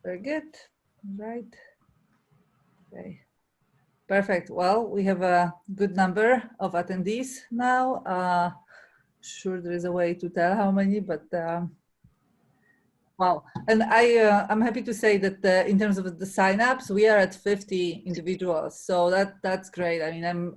Very good. Right. Okay. Perfect. Well, we have a good number of attendees now. Sure, there is a way to tell how many, but wow. And I'm happy to say that in terms of the signups, we are at 50 individuals. So that's great. I mean,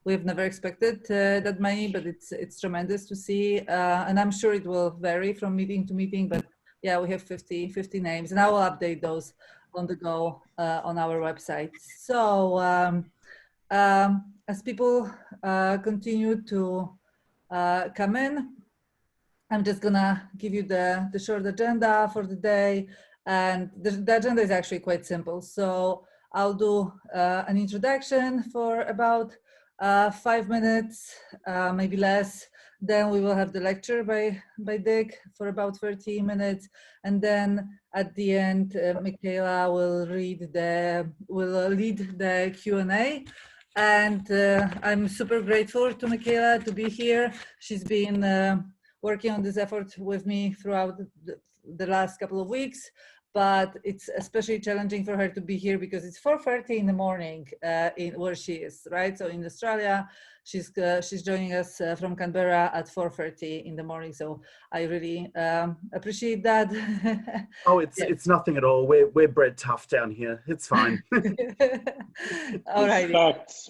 we have never expected that many, but it's tremendous to see. And I'm sure it will vary from meeting to meeting, but yeah, we have 50 names, and I will update those on the go on our website. So as people continue to come in, I'm just gonna give you the short agenda for the day, and the agenda is actually quite simple. So I'll do an introduction for about 5 minutes, maybe less. Then we will have the lecture by Dick for about 30 minutes, and then at the end, Mikayla will lead the Q&A. And I'm super grateful to Mikayla to be here. She's been working on this effort with me throughout the last couple of weeks, but it's especially challenging for her to be here because it's 4:30 in the morning in where she is, right? So in Australia, she's joining us from Canberra at 4:30 in the morning. So I really appreciate that. Oh, it's nothing at all. We're bred tough down here. It's fine. All righty.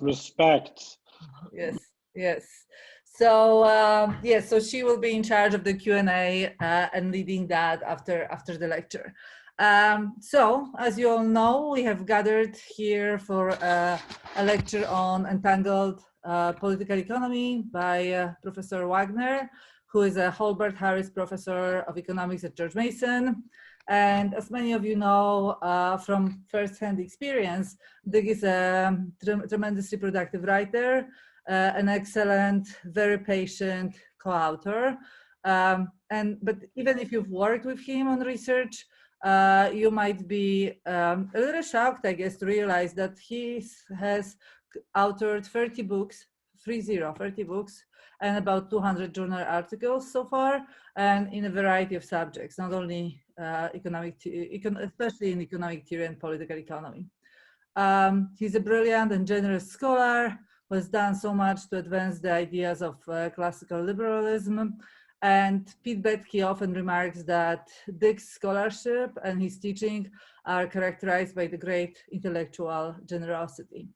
Respect. Yes. So yes, so she will be in charge of the Q&A and leading that after the lecture. So as you all know, we have gathered here for a lecture on Entangled Political Economy by Professor Wagner, who is a Holbert Harris Professor of Economics at George Mason. And as many of you know from first-hand experience, Dick is a tremendously productive writer, an excellent, very patient co-author. But even if you've worked with him on research, you might be a little shocked, I guess, to realize that he has authored 30 books, 30 books, and about 200 journal articles so far, and in a variety of subjects, not only especially in economic theory and political economy. He's a brilliant and generous scholar who has done so much to advance the ideas of classical liberalism. And Pete Betke often remarks that Dick's scholarship and his teaching are characterized by the great intellectual generosity.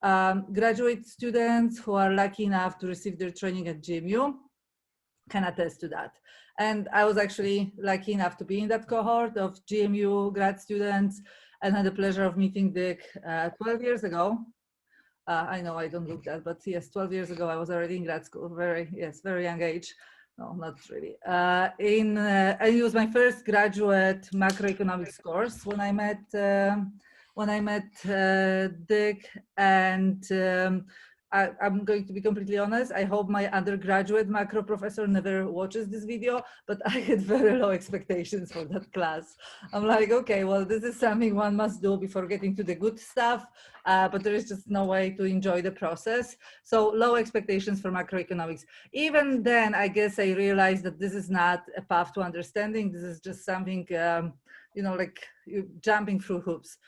Graduate students who are lucky enough to receive their training at GMU can attest to that. And I was actually lucky enough to be in that cohort of GMU grad students and had the pleasure of meeting Dick 12 years ago. I know I don't look that, but yes, 12 years ago, I was already in grad school, very young age. No, not really. And it was my first graduate macroeconomics course when I met Dick, and I'm going to be completely honest. I hope my undergraduate macro professor never watches this video, but I had very low expectations for that class. I'm like, okay, well, this is something one must do before getting to the good stuff, but there is just no way to enjoy the process. So low expectations for macroeconomics. Even then, I guess I realized that this is not a path to understanding. This is just something, like jumping through hoops.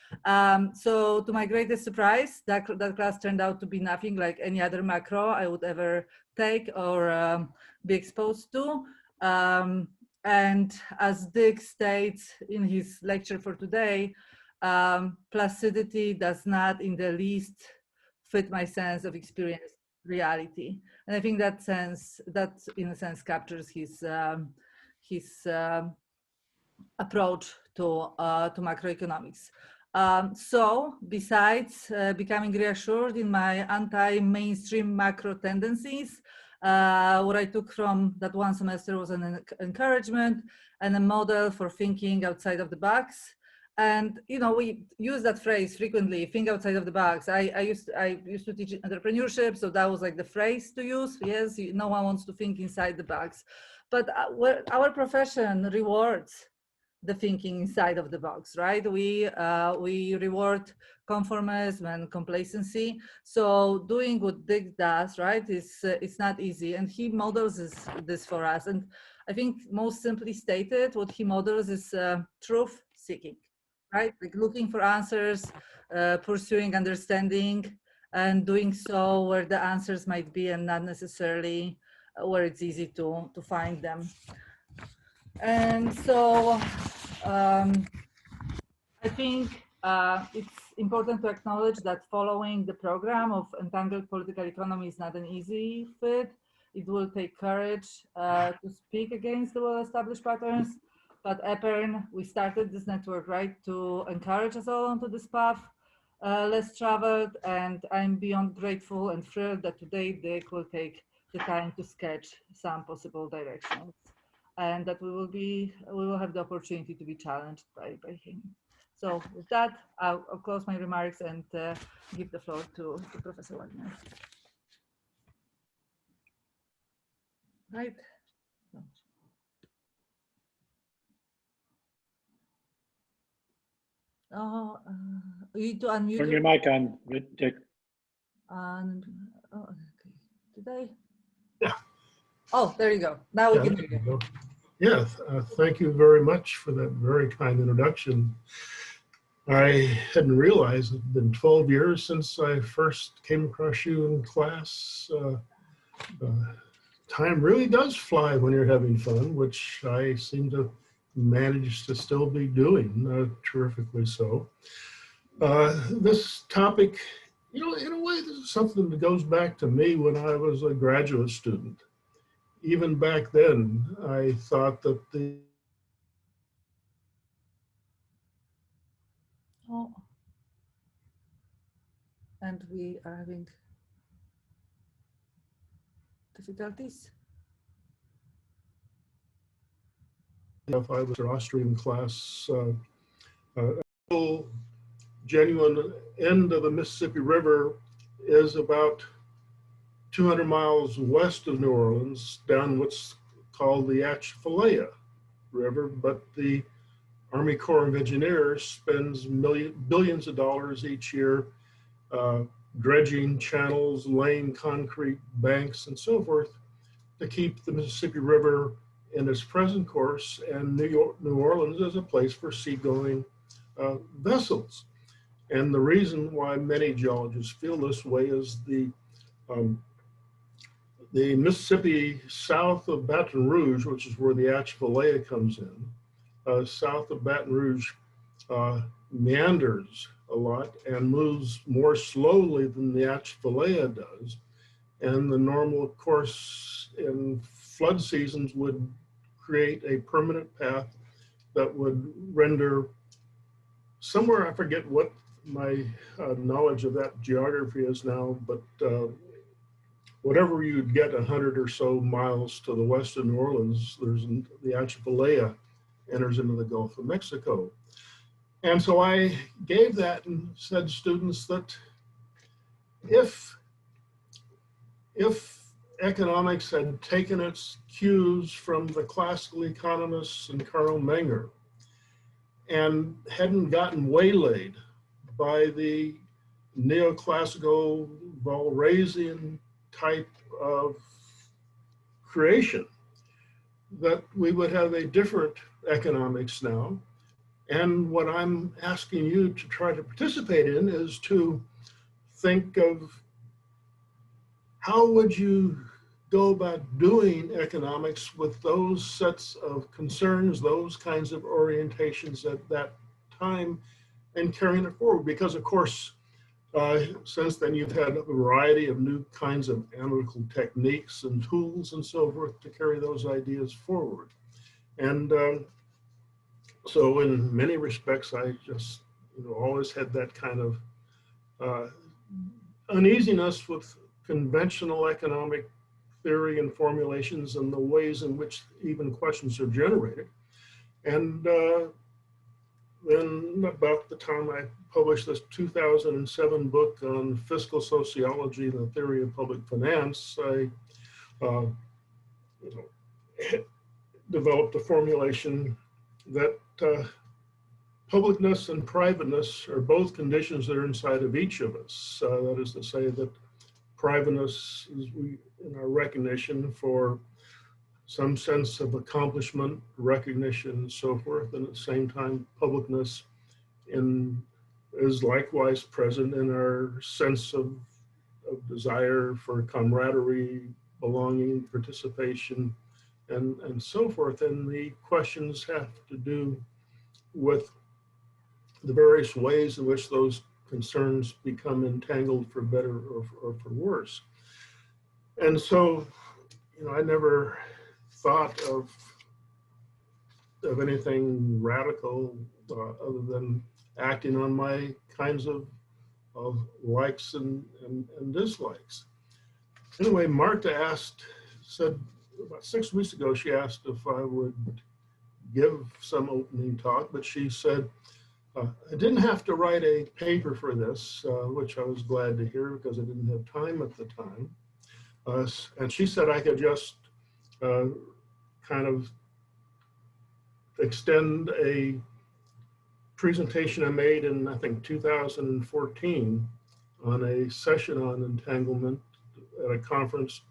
So to my greatest surprise, that class turned out to be nothing like any other macro I would ever take or be exposed to. And as Dick states in his lecture for today, placidity does not in the least fit my sense of experience reality. And I think that in a sense captures his approach to macroeconomics. So besides becoming reassured in my anti-mainstream macro tendencies, what I took from that one semester was an encouragement and a model for thinking outside of the box. And we use that phrase frequently, think outside of the box. I used to teach entrepreneurship, so that was like the phrase to use. Yes, no one wants to think inside the box, but our profession rewards the thinking inside of the box, right? We reward conformism and complacency. So doing what Dick does, right, it's not easy, and he models this for us. And I think most simply stated, what he models is truth seeking, right? Like looking for answers, pursuing understanding, and doing so where the answers might be and not necessarily where it's easy to find them. And so I think it's important to acknowledge that following the program of Entangled Political Economy is not an easy fit. It will take courage to speak against the well-established patterns. But EPERN, we started this network, right, to encourage us all onto this path, less traveled, and I'm beyond grateful and thrilled that today Dick will take the time to sketch some possible directions, and that we will have the opportunity to be challenged by him. So with that, I'll close my remarks and give the floor to Professor Wagner. Right. Oh, you need to unmute. Turn your mic on, Dick. Oh, okay. Did I? Yeah. Oh, there you go. Now we can hear you. Yeah, thank you very much for that very kind introduction. I hadn't realized it had been 12 years since I first came across you in class. Time really does fly when you're having fun, which I seem to manage to still be doing, terrifically so. This topic, you know, in a way, this is something that goes back to me when I was a graduate student. Even back then, I thought that the Oh. And we are having difficulties. if I was an Austrian class, genuine end of the Mississippi River is about 200 miles west of New Orleans, down what's called the Atchafalaya River, but the Army Corps of Engineers spends billions of dollars each year dredging channels, laying concrete banks, and so forth to keep the Mississippi River in its present course, and New Orleans is a place for seagoing vessels. And the reason why many geologists feel this way is the Mississippi south of Baton Rouge, which is where the Atchafalaya comes in, south of Baton Rouge meanders a lot and moves more slowly than the Atchafalaya does. And the normal course in flood seasons would create a permanent path that would render somewhere, I forget what my knowledge of that geography is now, but whatever you'd get 100 or so miles to the west of New Orleans, there's the Atchafalaya enters into the Gulf of Mexico. And so I gave that and said to students that if economics had taken its cues from the classical economists and Karl Menger and hadn't gotten waylaid by the neoclassical Walrasian type of creation, that we would have a different economics now. And what I'm asking you to try to participate in is to think of how would you go about doing economics with those sets of concerns, those kinds of orientations at that time, and carrying it forward. Because of course, since then you've had a variety of new kinds of analytical techniques and tools and so forth to carry those ideas forward. And so in many respects, I just always had that kind of uneasiness with conventional economic theory and formulations and the ways in which even questions are generated. And then about the time I published this 2007 book on fiscal sociology and the theory of public finance, I developed a formulation that publicness and privateness are both conditions that are inside of each of us. That is to say that privateness is in our recognition for some sense of accomplishment, recognition, and so forth, and at the same time, publicness is likewise present in our sense of desire for camaraderie, belonging, participation, and so forth. And the questions have to do with the various ways in which those concerns become entangled for better or for worse. And so, I never thought of anything radical other than acting on my kinds of likes and dislikes. Anyway, Marta said about 6 weeks ago, she asked if I would give some opening talk, but she said, I didn't have to write a paper for this, which I was glad to hear because I didn't have time at the time. And she said I could just kind of extend a presentation I made in, I think, 2014 on a session on entanglement at a conference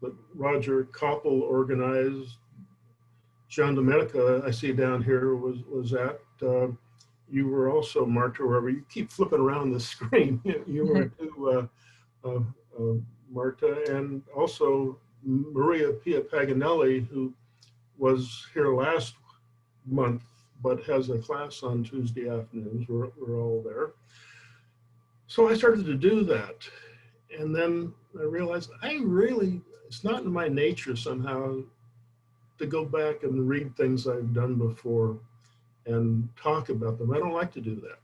that Roger Koppel organized. John Domenica, I see down here, was at. You were also, Marta, wherever. You keep flipping around the screen. You were too, Marta, and also Maria Pia Paganelli, who was here last month, but has a class on Tuesday afternoons. We're all there. So I started to do that. And then I realized it's not in my nature somehow to go back and read things I've done before and talk about them. I don't like to do that.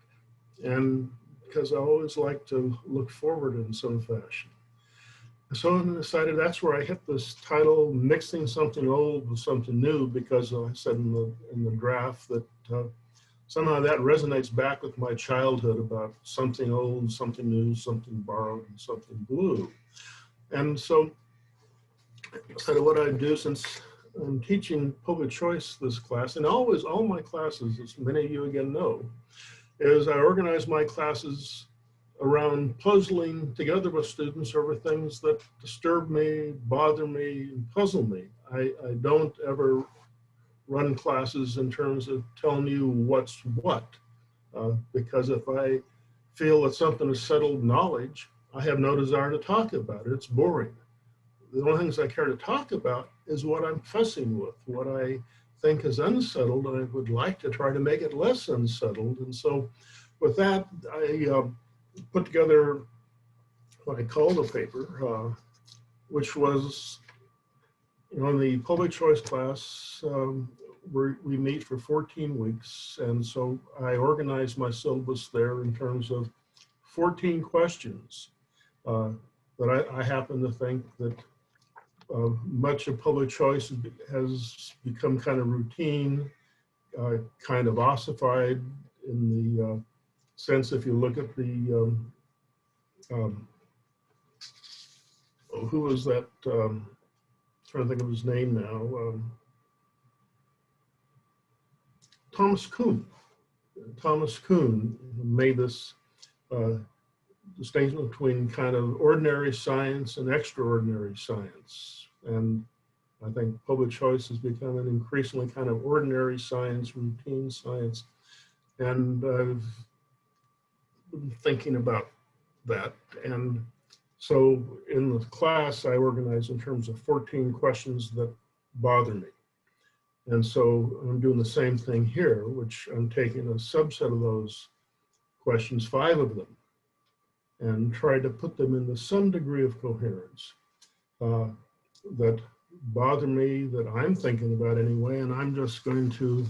And because I always like to look forward in some fashion. So I decided that's where I hit this title, Mixing Something Old with Something New, because I said in the draft that somehow that resonates back with my childhood about something old, something new, something borrowed, and something blue. And so I decided what I'd do, since I'm teaching public choice this class, and always all my classes, as many of you again know, is I organize my classes around puzzling together with students over things that disturb me, bother me, and puzzle me. I don't ever run classes in terms of telling you what's what, because if I feel that something is settled knowledge, I have no desire to talk about it. It's boring. The only things I care to talk about is what I'm fussing with, what I think is unsettled, and I would like to try to make it less unsettled. And so with that, I put together what I called a paper, which was, in the public choice class, we meet for 14 weeks. And so I organized my syllabus there in terms of 14 questions that I happen to think that much of public choice has become kind of routine, kind of ossified in the sense, if you look at the, who was that, trying to think of his name now, Thomas Kuhn. Thomas Kuhn made this distinction between kind of ordinary science and extraordinary science. And I think public choice has become an increasingly kind of ordinary science, routine science. And I've been thinking about that. And so in the class, I organize in terms of 14 questions that bother me. And so I'm doing the same thing here, which I'm taking a subset of those questions, 5 of them, and try to put them into some degree of coherence that bother me, that I'm thinking about anyway. And I'm just going to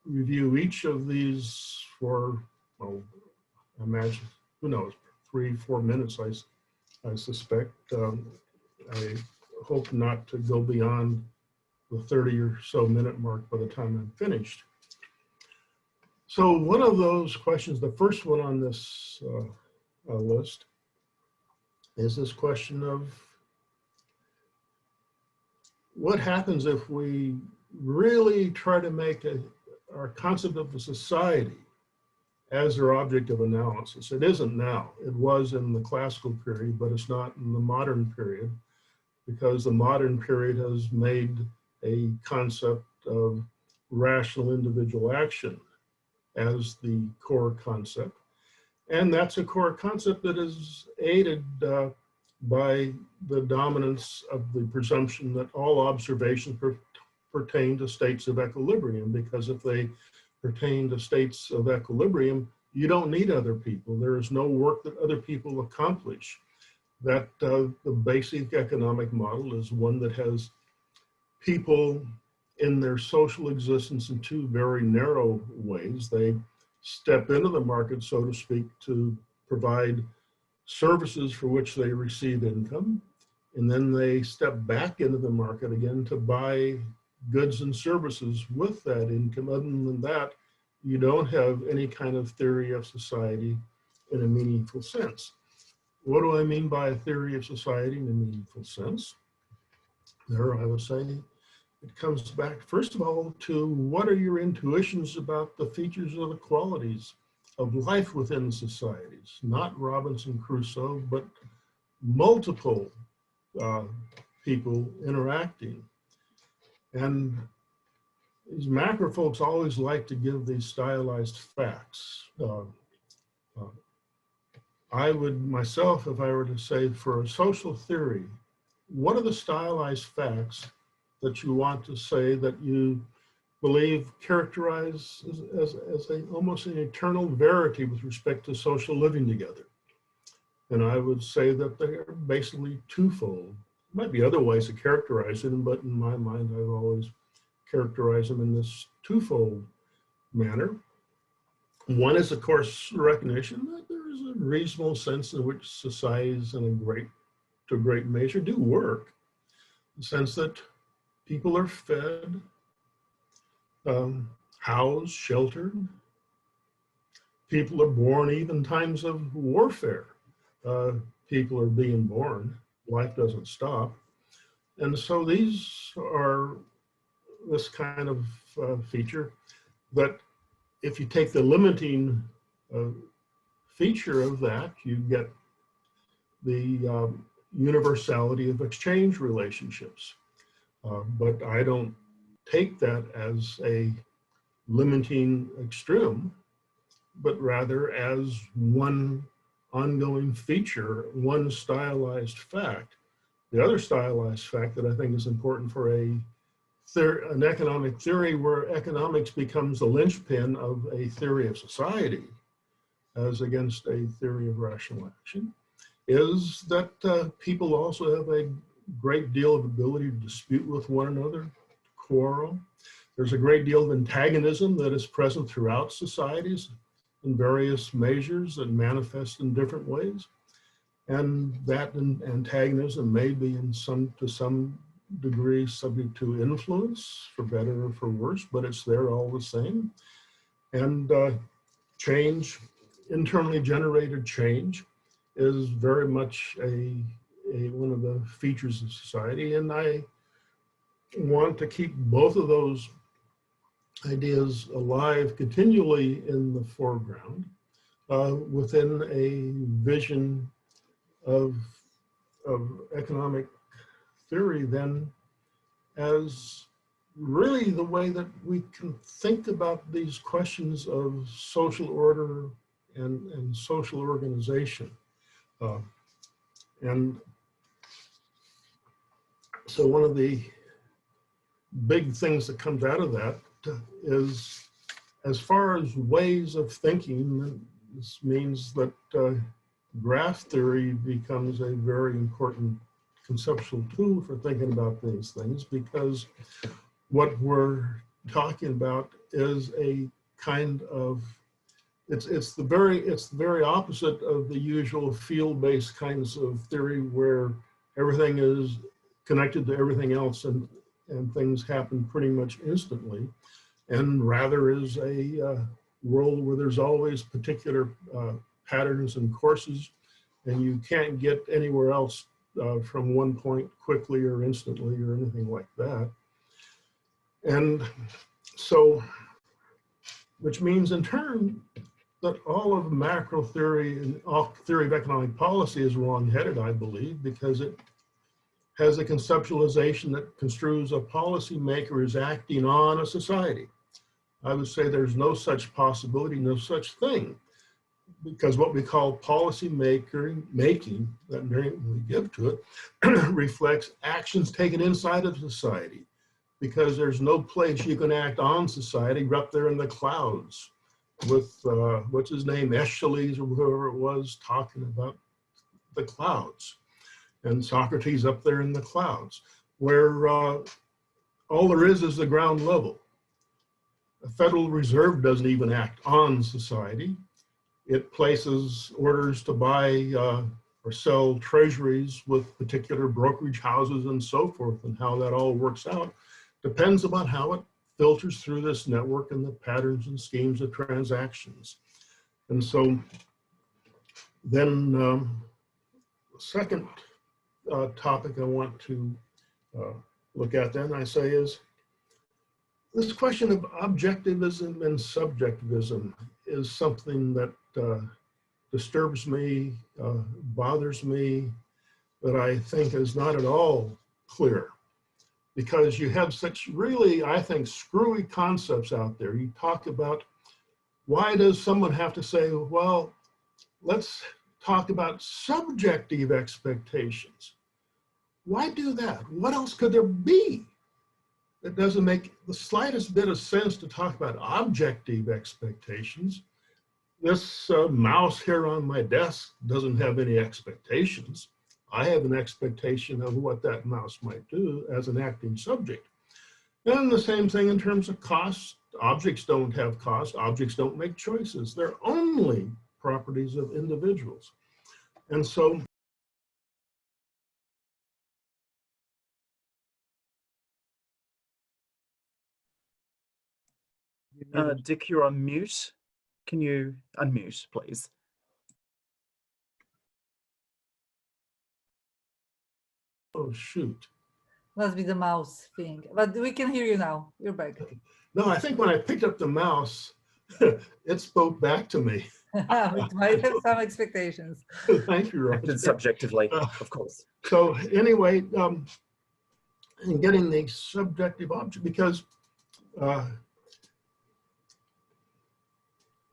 review each of these for, well, I imagine, who knows, 3-4 minutes, I suspect. I hope not to go beyond the 30 or so minute mark by the time I'm finished. So one of those questions, the first one on this list, is this question of what happens if we really try to make our concept of a society as our object of analysis. It isn't now. It was in the classical period, but it's not in the modern period, because the modern period has made a concept of rational individual action as the core concept. And that's a core concept that is aided by the dominance of the presumption that all observations pertain to states of equilibrium, because if they pertain to states of equilibrium, you don't need other people. There is no work that other people accomplish. That the basic economic model is one that has people in their social existence in two very narrow ways. They step into the market, so to speak, to provide services for which they receive income, and then they step back into the market again to buy goods and services with that income. Other than that, you don't have any kind of theory of society in a meaningful sense. What do I mean by a theory of society in a meaningful sense? There, I would say, it comes back, first of all, to what are your intuitions about the features or the qualities of life within societies? Not Robinson Crusoe, but multiple people interacting. And these macro folks always like to give these stylized facts. I would myself, if I were to say for a social theory, what are the stylized facts that you want to say that you believe characterize as almost an eternal verity with respect to social living together? And I would say that they're basically twofold. There might be other ways to characterize them, but in my mind, I've always characterized them in this twofold manner. One is, of course, recognition that there is a reasonable sense in which societies to a great measure do work. The sense that people are fed, housed, sheltered. People are born even in times of warfare. People are being born. Life doesn't stop. And so these are this kind of feature that if you take the limiting feature of that, you get the universality of exchange relationships. But I don't take that as a limiting extreme, but rather as one ongoing feature, one stylized fact. The other stylized fact that I think is important for an economic theory where economics becomes the linchpin of a theory of society as against a theory of rational action is that people also have a great deal of ability to dispute with one another, quarrel. There's a great deal of antagonism that is present throughout societies in various measures that manifest in different ways. And that antagonism may be to some degree subject to influence, for better or for worse, but it's there all the same. And change, internally generated change, is very much one of the features of society. And I want to keep both of those ideas alive continually in the foreground within a vision of economic theory then as really the way that we can think about these questions of social order and social organization. And so one of the big things that comes out of that is, as far as ways of thinking, this means that graph theory becomes a very important conceptual tool for thinking about these things, because what we're talking about is a kind of, it's the very opposite of the usual field-based kinds of theory where everything is connected to everything else and things happen pretty much instantly, and rather is a world where there's always particular patterns and courses, and you can't get anywhere else from one point quickly or instantly or anything like that. And so, which means in turn that all of macro theory and all theory of economic policy is wrong-headed, I believe, because it has a conceptualization that construes a policymaker as acting on a society. I would say there's no such possibility, no such thing, because what we call policy making, that name we give to it, reflects actions taken inside of society, because there's no place you can act on society. You're up there in the clouds with, what's his name, Aeschylus or whoever it was, talking about the clouds. And Socrates up there in the clouds, where all there is the ground level. The Federal Reserve doesn't even act on society. It places orders to buy or sell treasuries with particular brokerage houses and so forth, and how that all works out depends upon how it filters through this network and the patterns and schemes of transactions. And so then the second topic I want to look at then, I say, is this question of objectivism and subjectivism is something that disturbs me, bothers me, that I think is not at all clear, because you have such really, I think, screwy concepts out there. You talk about, why does someone have to say, well, let's talk about subjective expectations? Why do that? What else could there be? It doesn't make the slightest bit of sense to talk about objective expectations. This mouse here on my desk doesn't have any expectations. I have an expectation of what that mouse might do as an acting subject. And the same thing in terms of cost. Objects don't have cost. Objects don't make choices. They're only properties of individuals. And so Dick, you're on mute. Can you unmute, please? oh, shoot. Must be the mouse thing, but we can hear you now. You're back. No, I think when I picked up the mouse, it spoke back to me. It might have some expectations. Thank you, Roger. Acted subjectively, of course. So anyway, in getting the subjective object, because I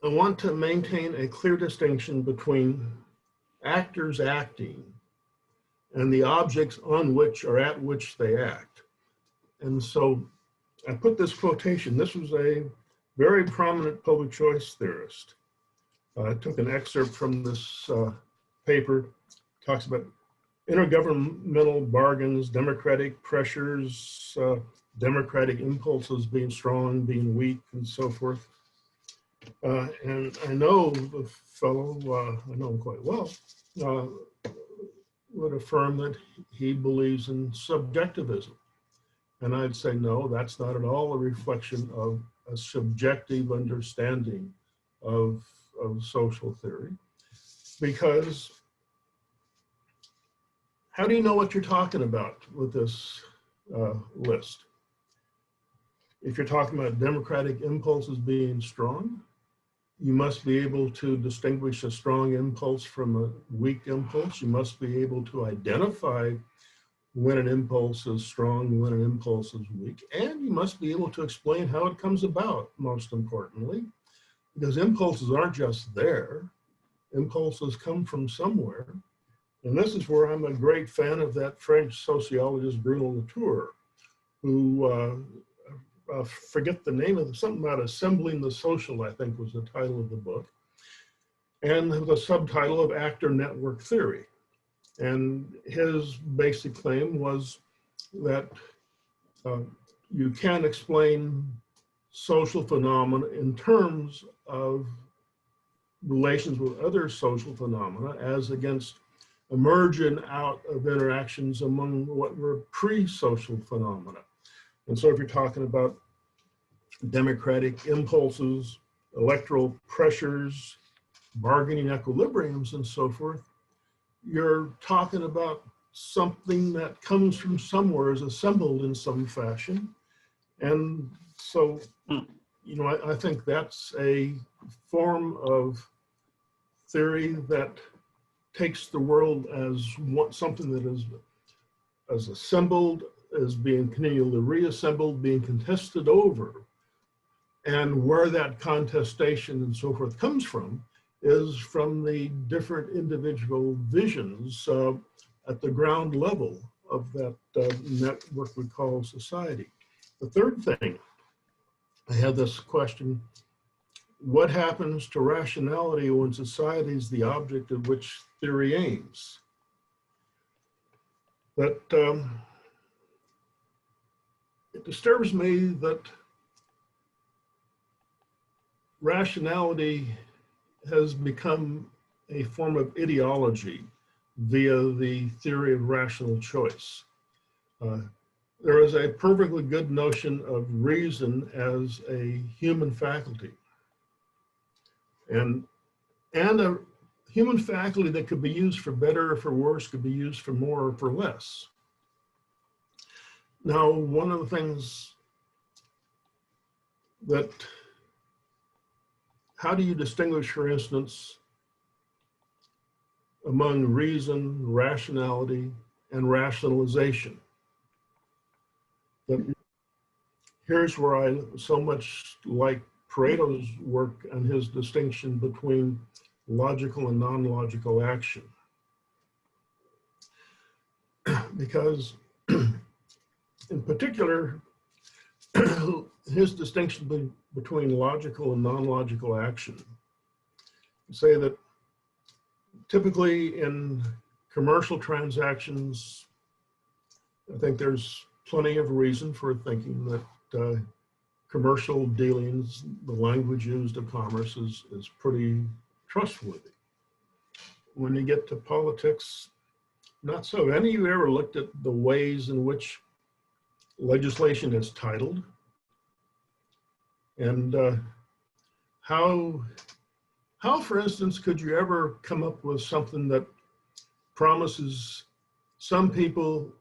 want to maintain a clear distinction between actors acting and the objects on which or at which they act. And so I put this quotation. This was a very prominent public choice theorist. I took an excerpt from this paper, talks about intergovernmental bargains, democratic pressures, democratic impulses being strong, being weak, and so forth. And I know the fellow, I know him quite well, would affirm that he believes in subjectivism. And I'd say, no, that's not at all a reflection of a subjective understanding of social theory. Because how do you know what you're talking about with this list? If you're talking about democratic impulses being strong, you must be able to distinguish a strong impulse from a weak impulse. You must be able to identify when an impulse is strong, when an impulse is weak, and you must be able to explain how it comes about, most importantly, because impulses aren't just there. Impulses come from somewhere. And this is where I'm a great fan of that French sociologist, Bruno Latour, who forget the name of something about assembling the social, I think was the title of the book, and the subtitle of actor network theory. And his basic claim was that you can explain social phenomena in terms of relations with other social phenomena as against emerging out of interactions among what were pre-social phenomena. And so if you're talking about democratic impulses, electoral pressures, bargaining equilibriums, and so forth, you're talking about something that comes from somewhere, is assembled in some fashion. And so, you know, I think that's a form of theory that takes the world as something that is as assembled, is being continually reassembled, being contested over. And where that contestation and so forth comes from is from the different individual visions at the ground level of that network we call society. The third thing, I had this question: what happens to rationality when society is the object at which theory aims? But it disturbs me that rationality has become a form of ideology via the theory of rational choice. There is a perfectly good notion of reason as a human faculty, and a human faculty that could be used for better or for worse, could be used for more or for less. Now, one of the things that, how do you distinguish, for instance, among reason, rationality, and rationalization? But here's where I so much like Pareto's work and his distinction between logical and non-logical action. Because in particular, his distinction between logical and non-logical action, say that typically in commercial transactions, I think there's plenty of reason for thinking that commercial dealings, the language used of commerce is pretty trustworthy. When you get to politics, not so. Any of you ever looked at the ways in which legislation is titled? And how, for instance, could you ever come up with something that promises some people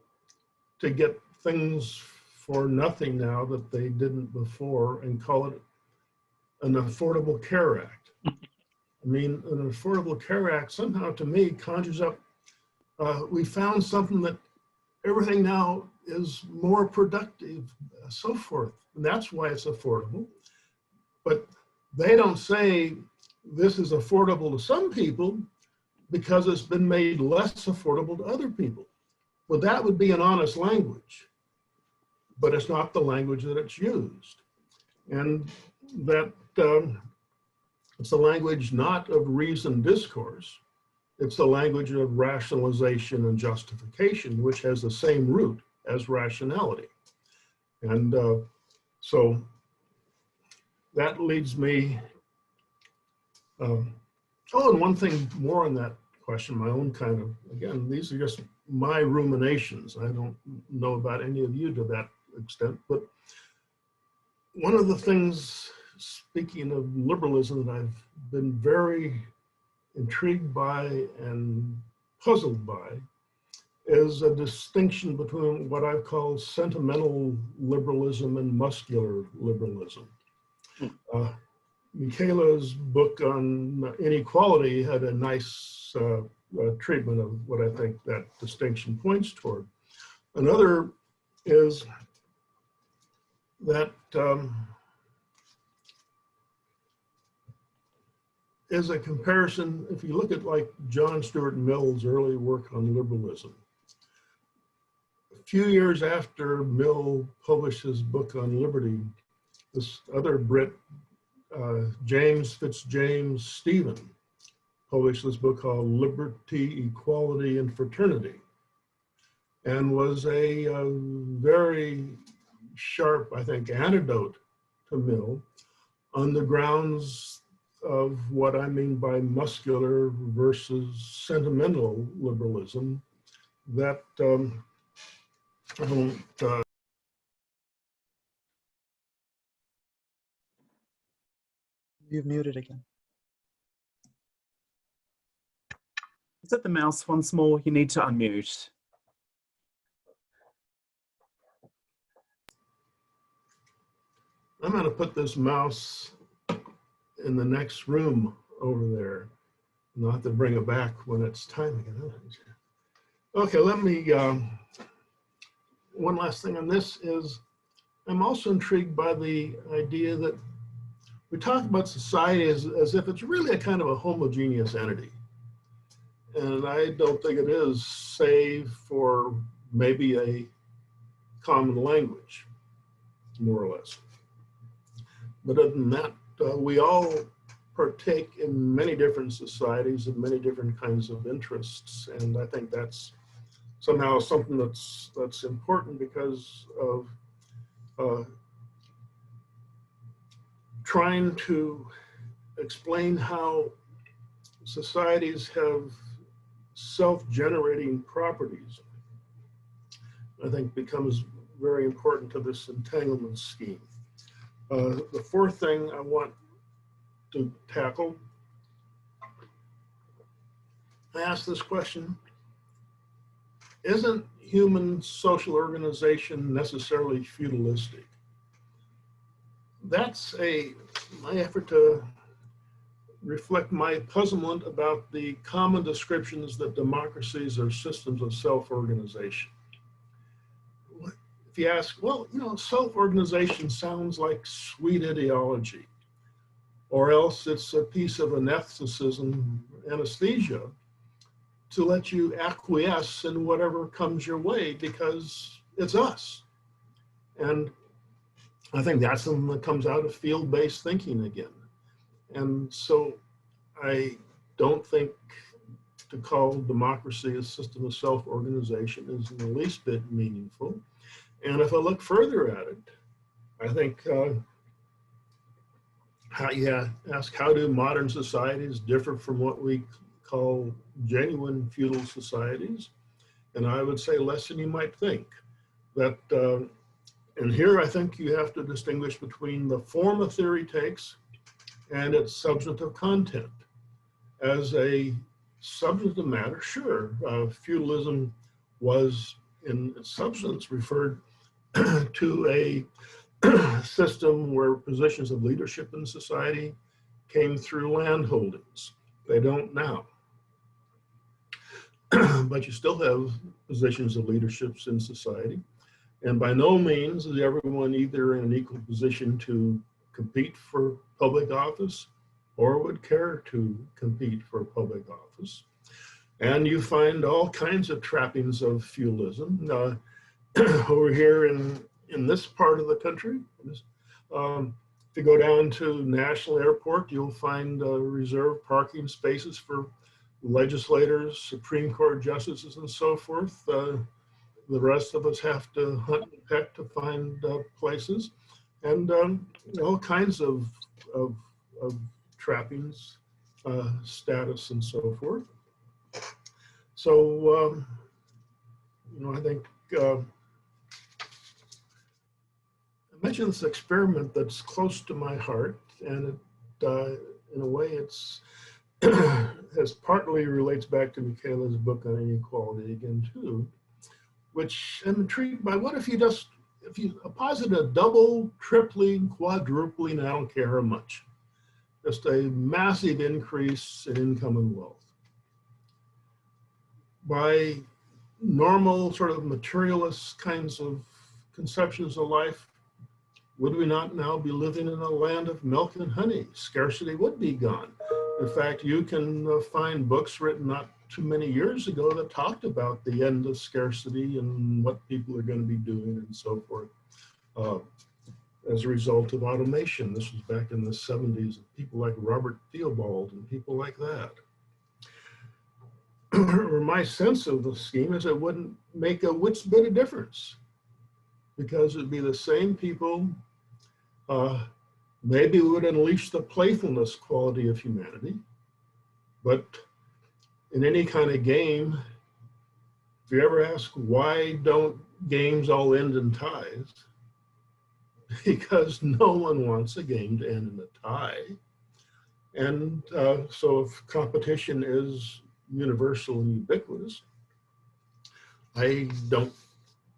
to get things for nothing now that they didn't before and call it an Affordable Care Act? I mean, an Affordable Care Act somehow to me conjures up, we found something that everything now is more productive, so forth. And that's why it's affordable. But they don't say this is affordable to some people because it's been made less affordable to other people. Well, that would be an honest language, but it's not the language that it's used. And that it's a language not of reasoned discourse. It's the language of rationalization and justification, which has the same root as rationality. And so that leads me, oh, and one thing more on that question, my own kind of, again, these are just my ruminations. I don't know about any of you to that extent, but one of the things, speaking of liberalism, that I've been very intrigued by and puzzled by is a distinction between what I call sentimental liberalism and muscular liberalism. Mikayla's book on inequality had a nice treatment of what I think that distinction points toward. Another is that is a comparison, if you look at like John Stuart Mill's early work on liberalism. A few years after Mill published his book on liberty, this other Brit, James Fitzjames Stephen, published this book called Liberty, Equality, and Fraternity, and was a very sharp, I think, antidote to Mill on the grounds of what I mean by muscular versus sentimental liberalism that I don't You've muted again. Is it the mouse once more? You need to unmute. I'm going to put this mouse in the next room over there. And I'll have to bring it back when it's time again. Okay, let me one last thing on this is, I'm also intrigued by the idea that we talk about society as if it's really a kind of a homogeneous entity. And I don't think it is, save for maybe a common language, more or less. But other than that, we all partake in many different societies and many different kinds of interests. And I think that's somehow something that's important because of trying to explain how societies have self-generating properties, I think becomes very important to this entanglement scheme. The fourth thing I want to tackle, I ask this question: isn't human social organization necessarily feudalistic? That's my effort to reflect my puzzlement about the common descriptions that democracies are systems of self-organization. If you ask, well, you know, self-organization sounds like sweet ideology, or else it's a piece of anaestheticism, anesthesia, to let you acquiesce in whatever comes your way because it's us. And I think that's something that comes out of field-based thinking again. And so I don't think to call democracy a system of self-organization is in the least bit meaningful. And if I look further at it, I think how do modern societies differ from what we call genuine feudal societies? And I would say less than you might think. That, and here I think you have to distinguish between the form a theory takes and its substantive content. As a substantive matter, sure, feudalism was in its substance referred to a system where positions of leadership in society came through land holdings. They don't now. But you still have positions of leaderships in society. And by no means is everyone either in an equal position to compete for public office or would care to compete for public office. And you find all kinds of trappings of feudalism. Over here in this part of the country, if you go down to National Airport, you'll find reserved parking spaces for legislators, Supreme Court justices, and so forth. The rest of us have to hunt and peck to find places, and all kinds of trappings, status, and so forth. So, you know, I think I mentioned this experiment that's close to my heart, and it, in a way, it's as partly relates back to Mikayla's book on inequality again too, which I'm intrigued by. What if you posit a double, tripling, quadrupling, I don't care how much, just a massive increase in income and wealth. By normal sort of materialist kinds of conceptions of life, would we not now be living in a land of milk and honey? Scarcity would be gone. In fact, you can find books written not too many years ago that talked about the end of scarcity and what people are going to be doing and so forth as a result of automation. This was back in the 70s, people like Robert Theobald and people like that. Or my sense of the scheme is it wouldn't make a whit's bit of difference, because it'd be the same people. Maybe it would unleash the playfulness quality of humanity, but in any kind of game, if you ever ask why don't games all end in ties, because no one wants a game to end in a tie. And so if competition is universal and ubiquitous, I don't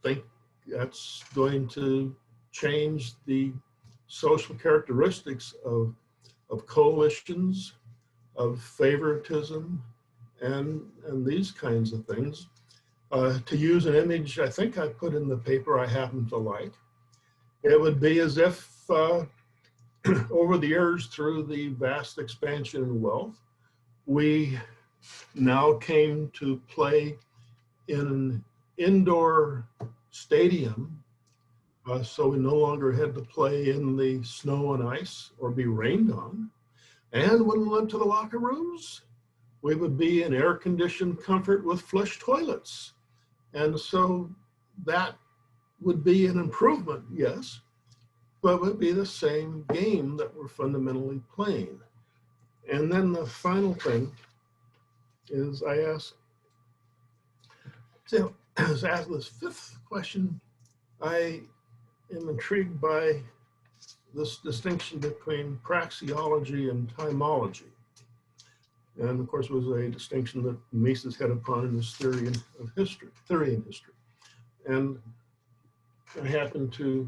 think that's going to change the social characteristics of coalitions, of favoritism, and these kinds of things. To use an image I think I put in the paper I happen to like, it would be as if over the years, through the vast expansion in wealth, we now came to play in an indoor stadium, so we no longer had to play in the snow and ice or be rained on. And when we went to the locker rooms, we would be in air-conditioned comfort with flush toilets. And so that would be an improvement, yes, but it would be the same game that we're fundamentally playing. And then the final thing is I ask, so as I ask this fifth question, I am intrigued by this distinction between praxeology and timology. And of course, it was a distinction that Mises had upon in his theory in history. And I happen to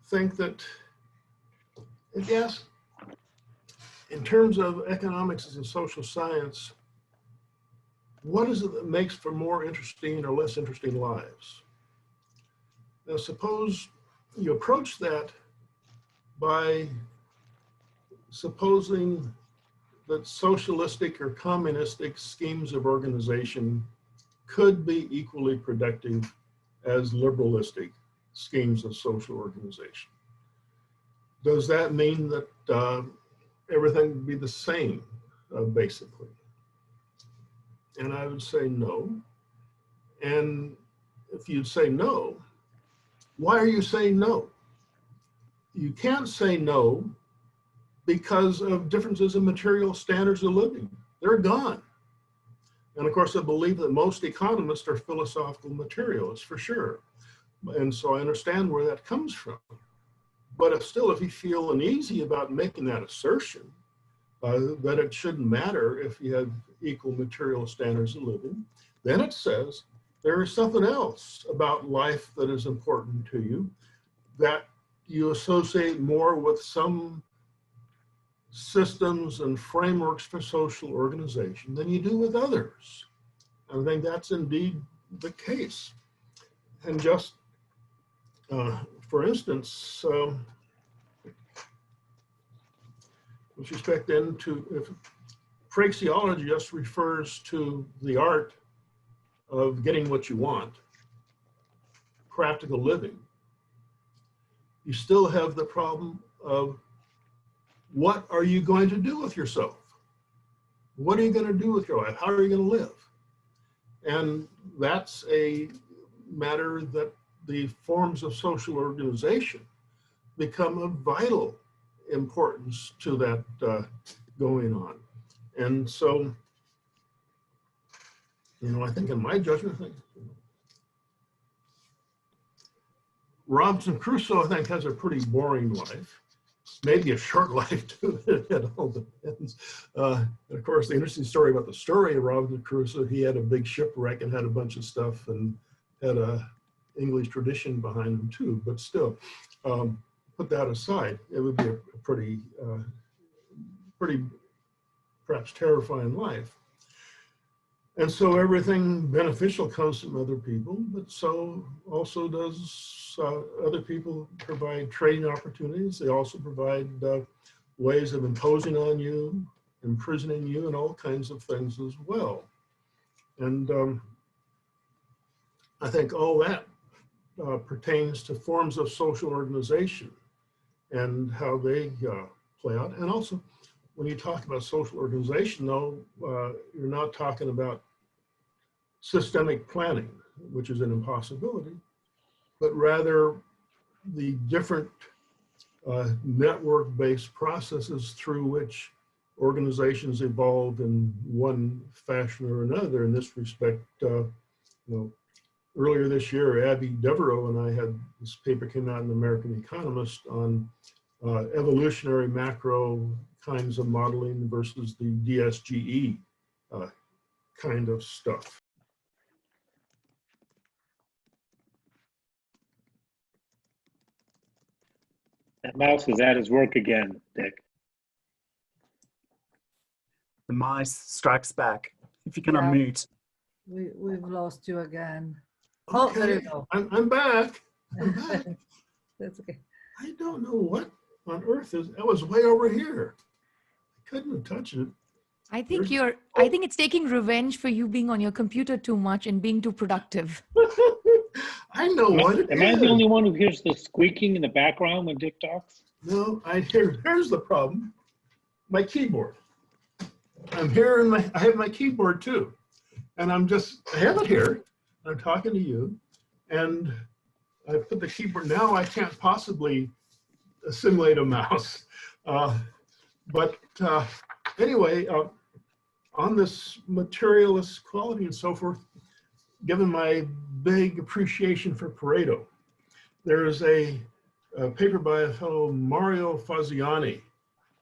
think that, yes, in terms of economics as a social science, what is it that makes for more interesting or less interesting lives? Now, suppose you approach that by supposing that socialistic or communistic schemes of organization could be equally productive as liberalistic schemes of social organization. Does that mean that everything would be the same, basically? And I would say no. And if you'd say no, why are you saying no? You can't say no because of differences in material standards of living. They're gone. And of course, I believe that most economists are philosophical materialists, for sure. And so I understand where that comes from. But if you feel uneasy about making that assertion, that it shouldn't matter if you have equal material standards of living, then it says there is something else about life that is important to you, that you associate more with some systems and frameworks for social organization than you do with others. I think that's indeed the case. And just for instance, with respect then to, if praxeology just refers to the art of getting what you want, practical living, you still have the problem of what are you going to do with yourself? What are you going to do with your life? How are you going to live? And that's a matter that the forms of social organization become of vital importance to that going on. And so, I think in my judgment, Robinson Crusoe, I think, has a pretty boring life. Maybe a short life too, it all depends. And of course, the interesting story about the story of Robinson Crusoe, he had a big shipwreck and had a bunch of stuff and had a English tradition behind him too, but still, put that aside, it would be a pretty perhaps terrifying life. And so everything beneficial comes from other people, but so also does other people provide trading opportunities. They also provide ways of imposing on you, imprisoning you, and all kinds of things as well. And I think all that pertains to forms of social organization and how they play out. And also, when you talk about social organization, though, you're not talking about systemic planning, which is an impossibility, but rather the different network-based processes through which organizations evolve in one fashion or another. In this respect, earlier this year, Abby Devereaux and I had this paper came out in the American Economist on evolutionary macro kinds of modeling versus the DSGE kind of stuff. That mouse is at his work again, Dick. The mice strikes back. If you can Yeah. unmute. We've lost you again. Oh, there you Okay, go. I'm back. I'm back. That's okay. I don't know what on earth is, that was way over here. I couldn't touch it. I think I think it's taking revenge for you being on your computer too much and being too productive. I know what it is. Am I the only one who hears the squeaking in the background when Dick talks? No, here's the problem. My keyboard. I'm here and I have my keyboard too. And I have it here. I'm talking to you and I put the keyboard, now I can't possibly simulate a mouse. Anyway, on this materialist quality and so forth, given my big appreciation for Pareto, there is a paper by a fellow Mario Faziani,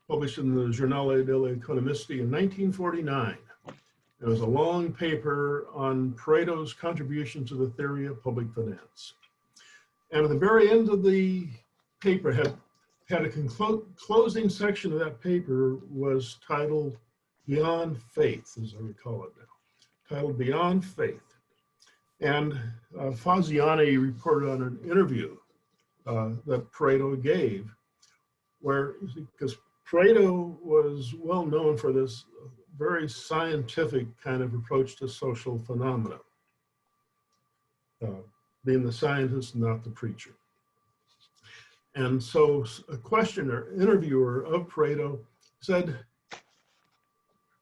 published in the Giornale degli Economisti in 1949. It was a long paper on Pareto's contribution to the theory of public finance. And at the very end of the paper had a closing section of that paper was titled Beyond Faith, as I recall it now, titled Beyond Faith. And Faziani reported on an interview that Pareto gave, because Pareto was well known for this very scientific kind of approach to social phenomena, being the scientist, not the preacher. And so a interviewer of Pareto said,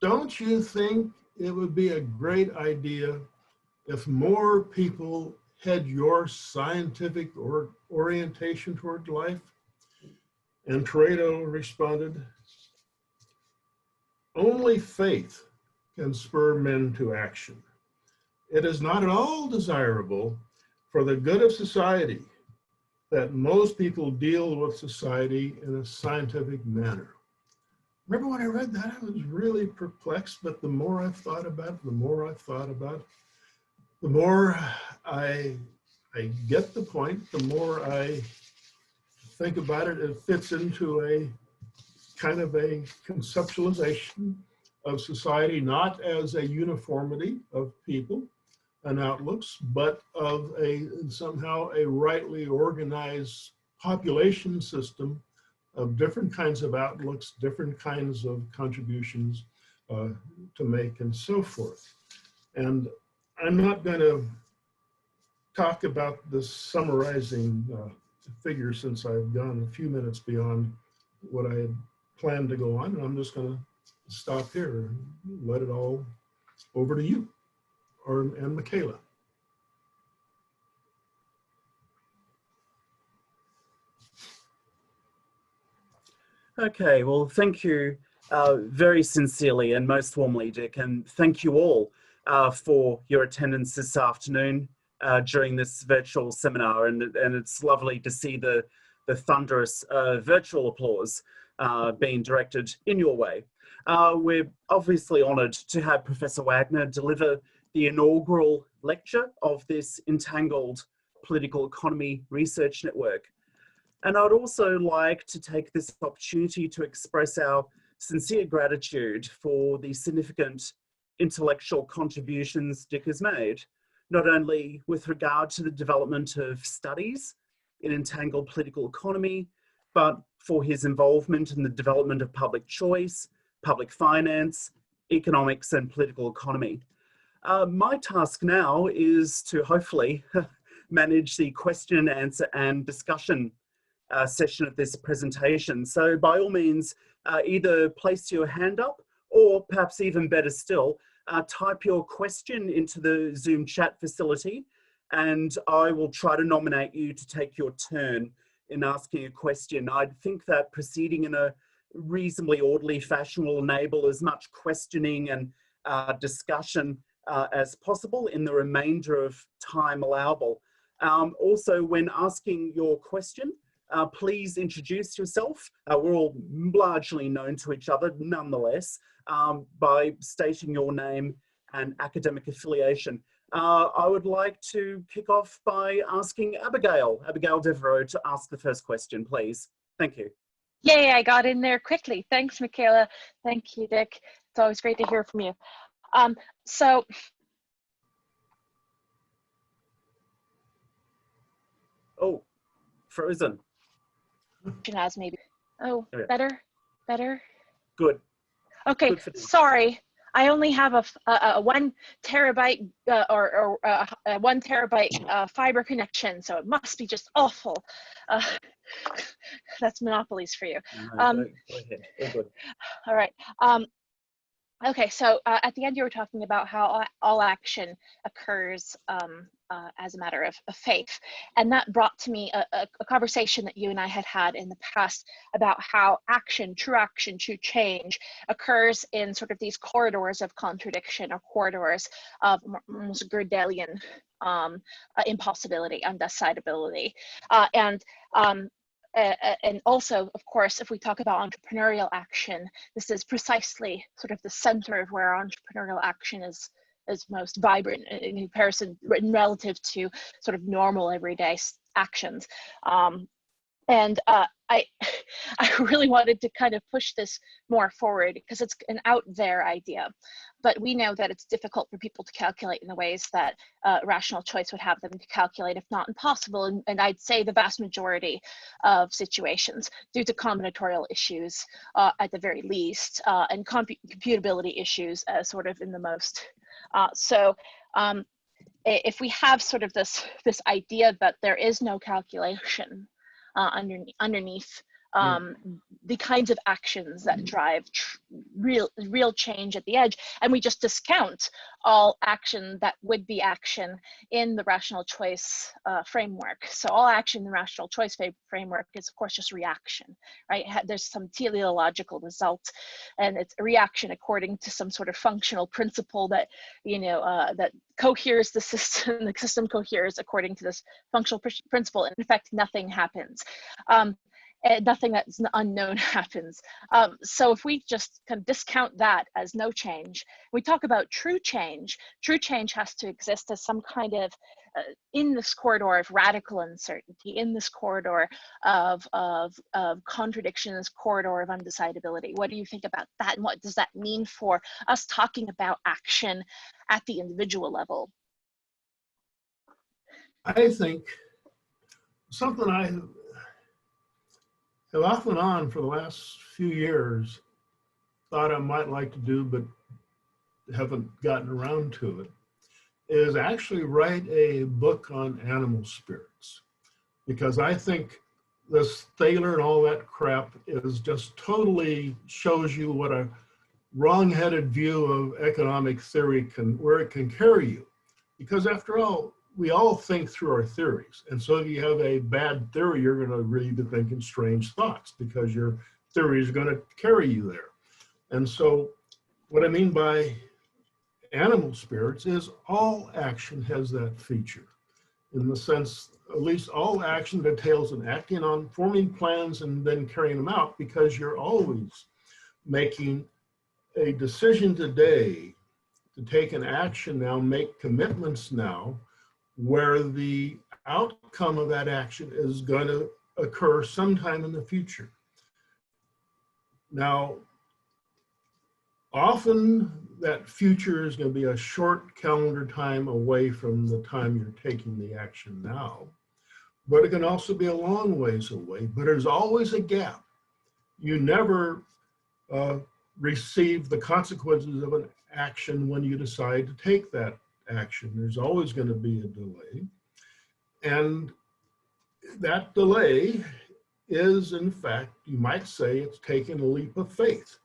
don't you think it would be a great idea if more people had your scientific orientation toward life? And Pareto responded, only faith can spur men to action. It is not at all desirable for the good of society that most people deal with society in a scientific manner. Remember when I read that, I was really perplexed, but the more I thought about it, the more I get the point, the more I think about it, it fits into a kind of a conceptualization of society, not as a uniformity of people and outlooks, but of somehow a rightly organized population system of different kinds of outlooks, different kinds of contributions to make and so forth. And I'm not going to talk about this summarizing figure since I've gone a few minutes beyond what I had planned to go on. I'm just going to stop here and let it all over to you and Mikayla. Okay, well, thank you very sincerely and most warmly, Dick, and thank you all for your attendance this afternoon during this virtual seminar, and it's lovely to see the thunderous virtual applause being directed in your way. We're obviously honoured to have Professor Wagner deliver the inaugural lecture of this Entangled Political Economy Research Network. And I'd also like to take this opportunity to express our sincere gratitude for the significant intellectual contributions Dick has made, not only with regard to the development of studies in entangled political economy, but for his involvement in the development of public choice, public finance, economics, and political economy. My task now is to hopefully manage the question and answer and discussion session of this presentation. So by all means, either place your hand up or perhaps even better still, type your question into the Zoom chat facility and I will try to nominate you to take your turn in asking a question. I think that proceeding in a reasonably orderly fashion will enable as much questioning and discussion as possible in the remainder of time allowable. Also, when asking your question, please introduce yourself. We're all largely known to each other nonetheless, by stating your name and academic affiliation. I would like to kick off by asking Abigail Devereaux to ask the first question, please. Thank you. Yay, I got in there quickly. Thanks, Mikayla. Thank you, Dick. It's always great to hear from you. So Oh, frozen. As maybe. Oh, Okay. better. Good. Okay, Good for now. sorry. I only have a 1 terabyte or 1 terabyte fiber connection, so it must be just awful. That's monopolies for you. No, go ahead. All good. All right. Okay, so at the end you were talking about how all action occurs as a matter of faith. And that brought to me a conversation that you and I had in the past about how true change occurs in sort of these corridors of contradiction or corridors of almost Gödelian impossibility, undecidability. And also, of course, if we talk about entrepreneurial action, this is precisely sort of the center of where entrepreneurial action is most vibrant in comparison, relative to sort of normal everyday actions. I really wanted to kind of push this more forward because it's an out there idea, but we know that it's difficult for people to calculate in the ways that rational choice would have them to calculate, if not impossible. And I'd say the vast majority of situations due to combinatorial issues at the very least, and computability issues sort of in the most. If we have sort of this idea that there is no calculation underneath the kinds of actions that drive real change at the edge, and we just discount all action that would be action in the rational choice framework. So all action in the rational choice framework is of course just reaction, right? There's some teleological result, and it's a reaction according to some sort of functional principle that that coheres the system. The system coheres according to this functional principle, and in fact nothing happens. And nothing that's unknown happens. So if we just kind of discount that as no change, we talk about true change has to exist as some kind of, in this corridor of radical uncertainty, in this corridor of contradiction, this corridor of undecidability. What do you think about that? And what does that mean for us talking about action at the individual level? I think something I have off and on for the last few years thought I might like to do, but haven't gotten around to it, is actually write a book on animal spirits. Because I think this Thaler and all that crap is just totally shows you what a wrong-headed view of economic theory where it can carry you. Because after all, we all think through our theories. And so if you have a bad theory, you're going to really be thinking strange thoughts because your theory is going to carry you there. And so what I mean by animal spirits is all action has that feature, in the sense, at least all action entails an acting on forming plans and then carrying them out, because you're always making a decision today to take an action now, make commitments now, where the outcome of that action is going to occur sometime in the future. Now, often that future is going to be a short calendar time away from the time you're taking the action now, but it can also be a long ways away, but there's always a gap. You never receive the consequences of an action when you decide to take that action. There's always going to be a delay. And that delay is, in fact, you might say it's taken a leap of faith.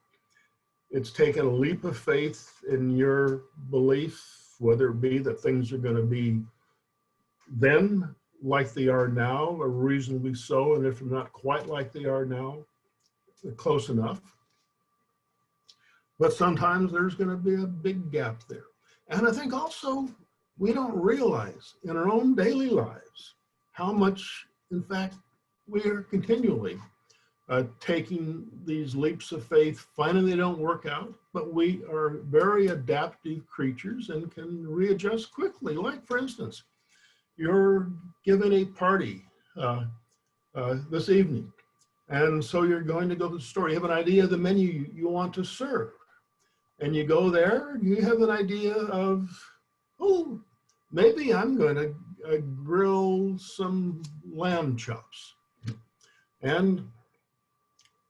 It's taken a leap of faith in your belief, whether it be that things are going to be then like they are now, or reasonably so, and if not quite like they are now, close enough. But sometimes there's going to be a big gap there. And I think also we don't realize in our own daily lives how much, in fact, we are continually taking these leaps of faith, finding they don't work out, but we are very adaptive creatures and can readjust quickly. Like, for instance, you're given a party this evening, and so you're going to go to the store. You have an idea of the menu you want to serve. And you go there, you have an idea of, oh, maybe I'm going to grill some lamb chops, and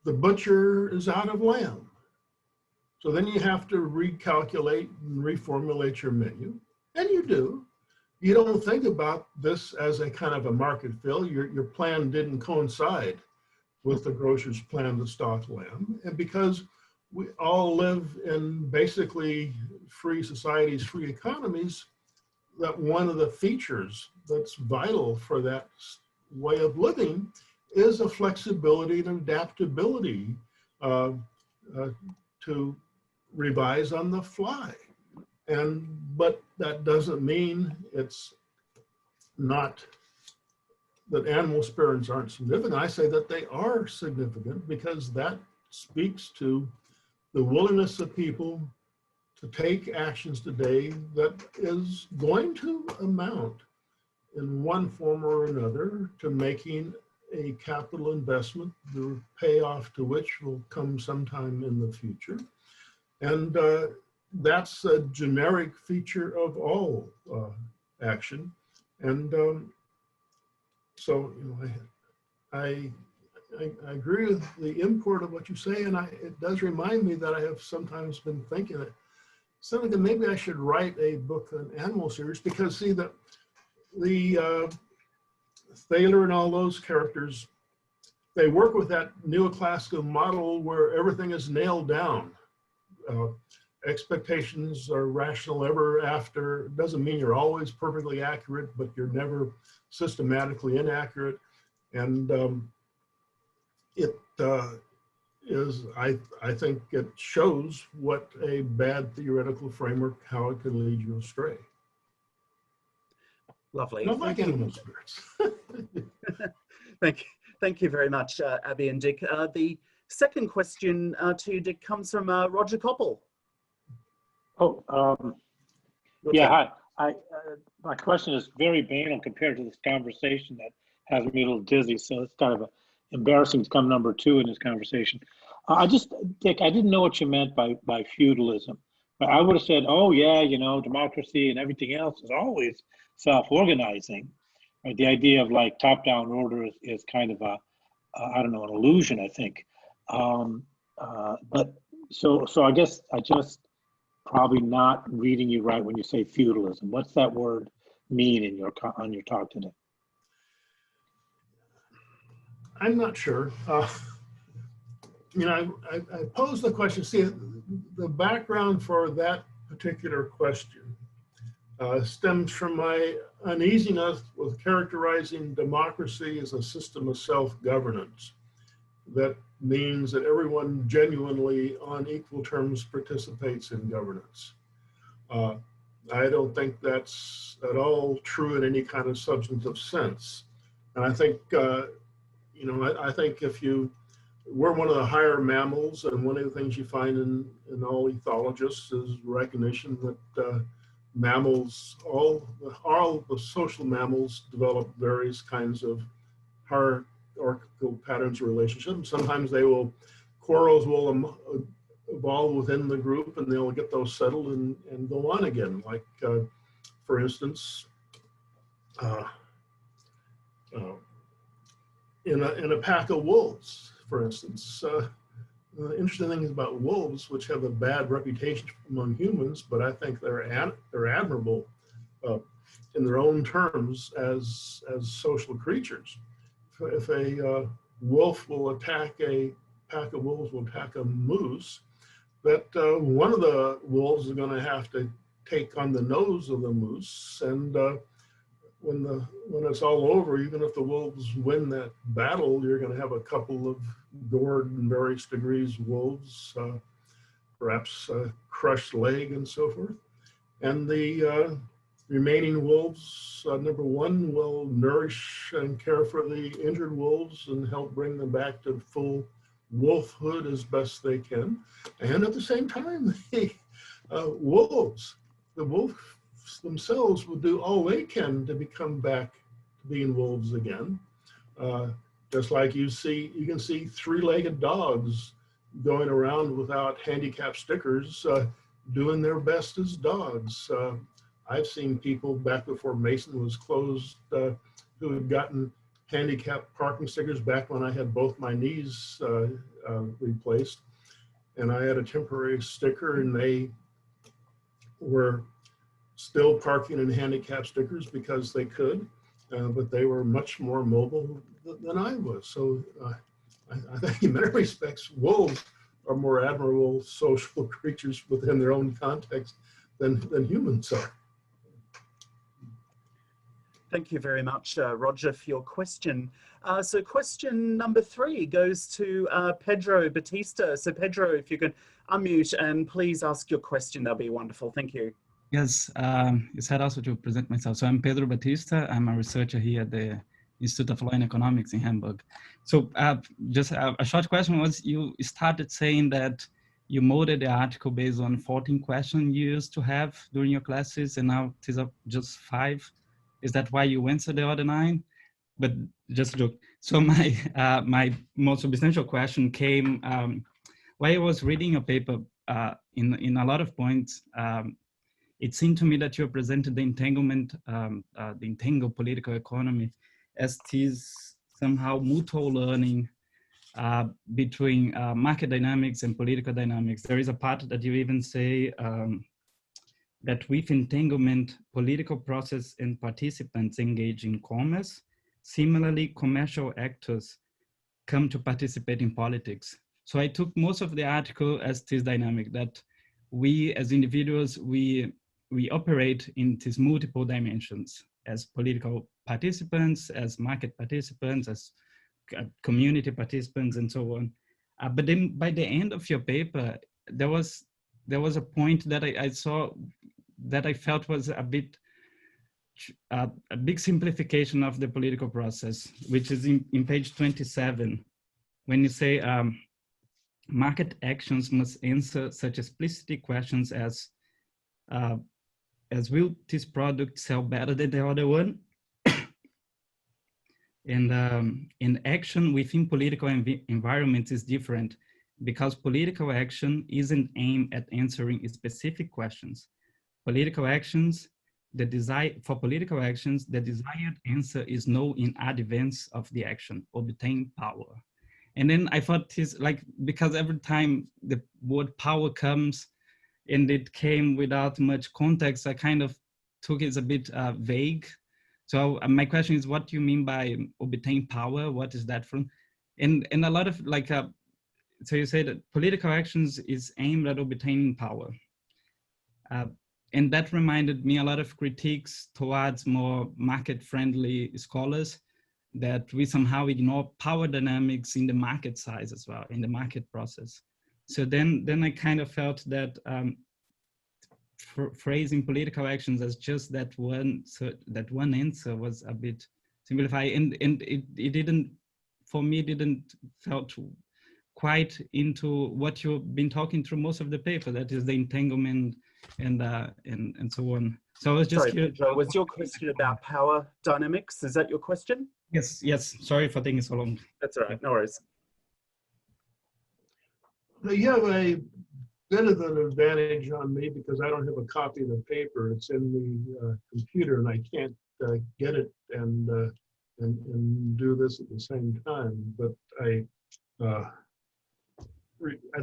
the butcher is out of lamb. So then you have to recalculate and reformulate your menu, and you do. You don't think about this as a kind of a market fill. Your plan didn't coincide with the grocer's plan to stock lamb. And because we all live in basically free societies, free economies, that one of the features that's vital for that way of living is a flexibility and adaptability to revise on the fly. But that doesn't mean it's not, that animal spirits aren't significant. I say that they are significant because that speaks to the willingness of people to take actions today that is going to amount in one form or another to making a capital investment, the payoff to which will come sometime in the future. And that's a generic feature of all action. And so, you know, I agree with the import of what you say, and it does remind me that I have sometimes been thinking that something that maybe I should write a book on animal series, because see the Thaler and all those characters, they work with that neoclassical model where everything is nailed down. Expectations are rational ever after. Doesn't mean you're always perfectly accurate, but you're never systematically inaccurate. And it is, I think it shows what a bad theoretical framework, how it can lead you astray. Lovely. Not like animal spirits. Thank you very much, Abby and Dick. The second question to you, Dick, comes from Roger Koppel. Oh, yeah, hi. My question is very banal compared to this conversation that has me a little dizzy, so it's kind of embarrassing to come number two in this conversation. Dick, I didn't know what you meant by feudalism. But I would have said, oh yeah, you know, democracy and everything else is always self-organizing. Right? The idea of like top-down order is kind of I don't know, an illusion, I think. But so I guess I just probably not reading you right when you say feudalism. What's that word mean in on your talk today? I'm not sure. You know, I posed the question. See, the background for that particular question stems from my uneasiness with characterizing democracy as a system of self-governance. That means that everyone genuinely on equal terms participates in governance. I don't think that's at all true in any kind of substantive sense. And I think, you know, I think if we're one of the higher mammals, and one of the things you find in all ethologists is recognition that mammals, all the social mammals develop various kinds of hierarchical patterns of relationship. Sometimes quarrels will evolve within the group and they'll get those settled and go on again. Like, for instance, in a pack of wolves, for instance. The interesting thing is about wolves, which have a bad reputation among humans, but I think they're admirable in their own terms as social creatures. If a wolf will attack a pack of wolves will attack a moose, that one of the wolves is going to have to take on the nose of the moose, and when it's all over, even if the wolves win that battle, you're going to have a couple of gored in various degrees wolves, perhaps a crushed leg and so forth. And the remaining wolves, number one, will nourish and care for the injured wolves and help bring them back to full wolfhood as best they can. And at the same time, the wolves themselves will do all they can to become back to being wolves again. Just like you can see three-legged dogs going around without handicap stickers, doing their best as dogs. I've seen people back before Mason was closed who had gotten handicapped parking stickers back when I had both my knees replaced. And I had a temporary sticker, and they were still parking in handicap stickers because they could, but they were much more mobile than I was. So I think in many respects, wolves are more admirable social creatures within their own context than humans are. Thank you very much, Roger, for your question. So question number 3 goes to Pedro Batista. So Pedro, if you could unmute and please ask your question, that'd be wonderful. Thank you. Yes, it's had also to present myself. So I'm Pedro Batista. I'm a researcher here at the Institute of Law and Economics in Hamburg. So just a short question was, you started saying that you molded the article based on 14 questions you used to have during your classes, and now it is just 5. Is that why you went to the other 9? But just a joke. So my most substantial question came while I was reading your paper. In a lot of points, it seemed to me that you presented the entanglement, the entangled political economy, as this somehow mutual learning between market dynamics and political dynamics. There is a part that you even say that with entanglement, political process and participants engage in commerce. Similarly, commercial actors come to participate in politics. So I took most of the article as this dynamic, that we as individuals, we operate in these multiple dimensions as political participants, as market participants, as community participants, and so on. But then by the end of your paper, there was a point that I saw that I felt was a bit a big simplification of the political process, which is in page 27, when you say market actions must answer such explicit questions as will this product sell better than the other one? And action within political environments is different, because political action isn't aimed at answering specific questions. For political actions, the desired answer is no in advance of the action, obtain power. And then I thought this, like, because every time the word power comes and it came without much context, I kind of took it as a bit vague. So my question is, what do you mean by obtain power? What is that from? And a lot of like, so you say that political actions is aimed at obtaining power. And that reminded me a lot of critiques towards more market-friendly scholars, that we somehow ignore power dynamics in the market size as well, in the market process. So then I kind of felt that phrasing political actions as just that one answer was a bit simplified, and it didn't, for me, didn't felt quite into what you've been talking through most of the paper, that is the entanglement and so on. So I was just curious. Was your question about power dynamics? Is that your question? Yes. Sorry for taking so long. That's all right. No worries. You have a bit of an advantage on me because I don't have a copy of the paper. It's in the computer, and I can't get it and do this at the same time. But I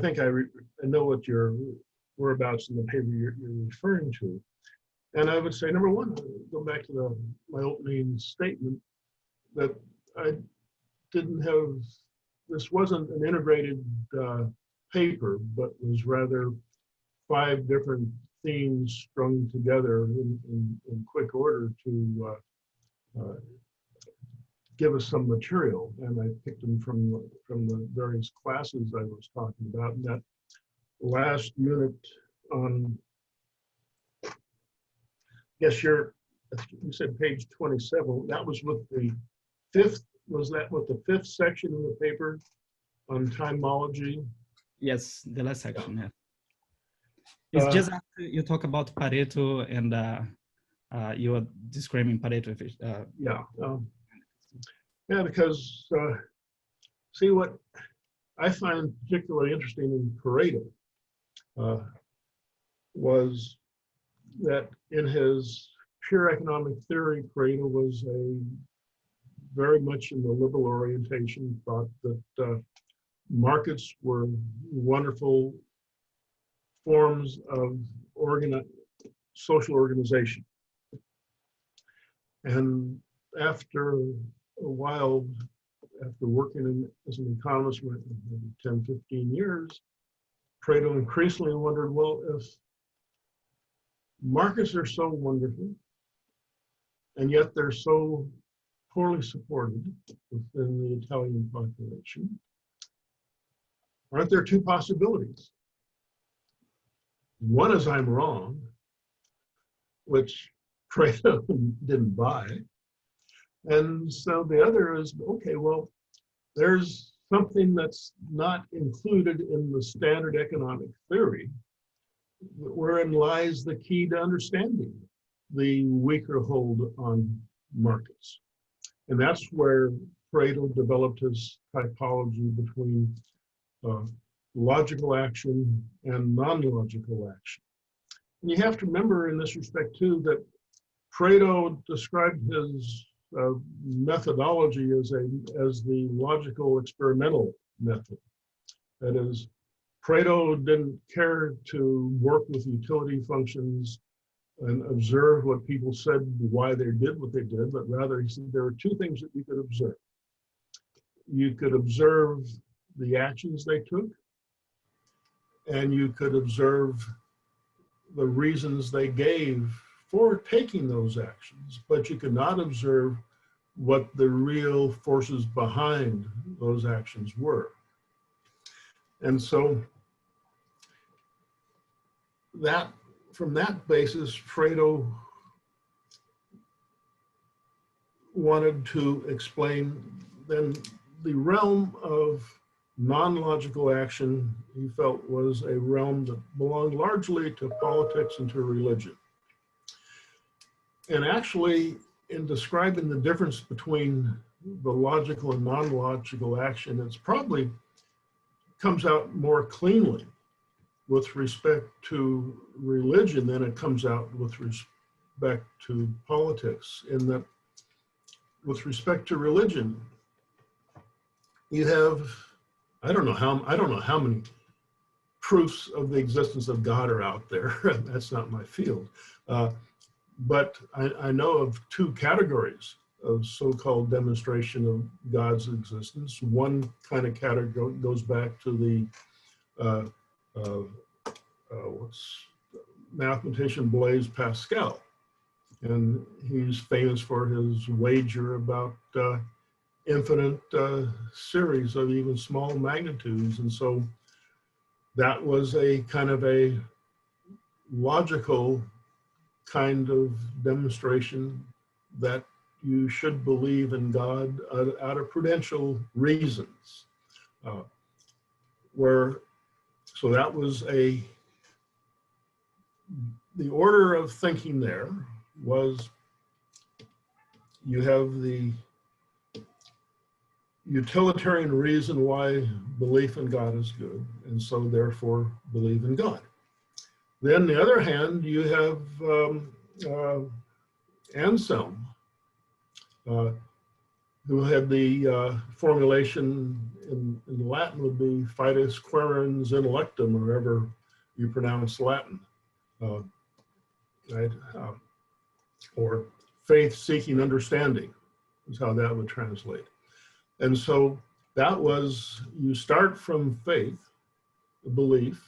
think I know what your whereabouts in the paper you're referring to. And I would say, number one, go back to my opening statement, that I didn't have, this wasn't an integrated paper, but was rather 5 different themes strung together in quick order to give us some material. And I picked them from the various classes I was talking about. And that last unit on, yes, you said page 27. That was with the 5th, was that with the 5th section in the paper on timology? Yes, the last section, yeah. It's just after you talk about Pareto and you are describing Pareto. Yeah, because see, what I find particularly interesting in Pareto was that in his pure economic theory, Pareto was very much in the liberal orientation, thought that markets were wonderful forms of social organization. And after a while, after working as an economist for maybe 10, 15 years, Pareto increasingly wondered, well, if markets are so wonderful, and yet they're so poorly supported within the Italian population, aren't there two possibilities? One is I'm wrong, which Pareto didn't buy. And so the other is, okay, well, there's something that's not included in the standard economic theory, wherein lies the key to understanding the weaker hold on markets. And that's where Pareto developed his typology between logical action and non-logical action. And you have to remember in this respect too that Pareto described his methodology as the logical experimental method. That is, Pareto didn't care to work with utility functions and observe what people said, why they did what they did, but rather he said there are two things that you could observe. You could observe the actions they took, and you could observe the reasons they gave for taking those actions, but you could not observe what the real forces behind those actions were. And so that, from that basis, Pareto wanted to explain then the realm of non-logical action he felt was a realm that belonged largely to politics and to religion. And actually, in describing the difference between the logical and non-logical action, it's probably comes out more cleanly with respect to religion than it comes out with respect to politics. In that, with respect to religion, you have, I don't know how many proofs of the existence of God are out there. That's not my field. But I know of two categories of so-called demonstration of God's existence. One kind of category goes back to the mathematician Blaise Pascal. And he's famous for his wager about infinite series of even small magnitudes. And so that was a kind of a logical kind of demonstration that you should believe in God out of prudential reasons. So that was the order of thinking there was you have the utilitarian reason why belief in God is good, and so therefore believe in God. Then on the other hand, you have Anselm, who had the formulation in Latin would be fides quaerens intellectum, or however you pronounce Latin, right? Or faith seeking understanding is how that would translate. And so that was, you start from faith, belief,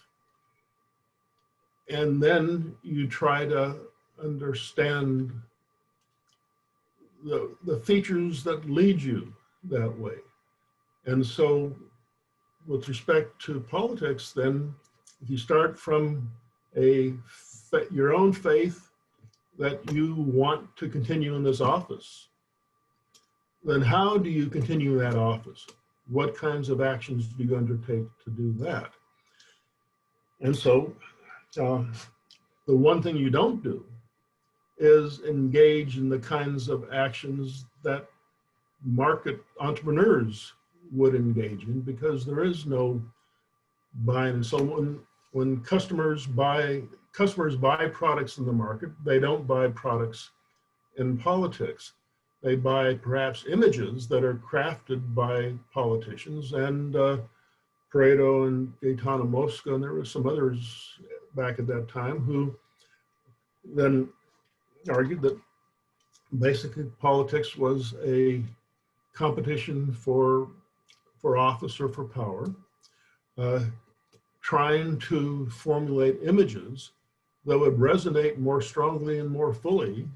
and then you try to understand the features that lead you that way. And so with respect to politics, then, if you start from your own faith that you want to continue in this office, then how do you continue that office? What kinds of actions do you undertake to do that? And so the one thing you don't do is engage in the kinds of actions that market entrepreneurs would engage in, because there is no buying. And so when customers buy products in the market, they don't buy products in politics. They buy perhaps images that are crafted by politicians, and Pareto and Gaetano Mosca, and there were some others back at that time who then argued that basically politics was a competition for office or for power, trying to formulate images that would resonate more strongly and more fully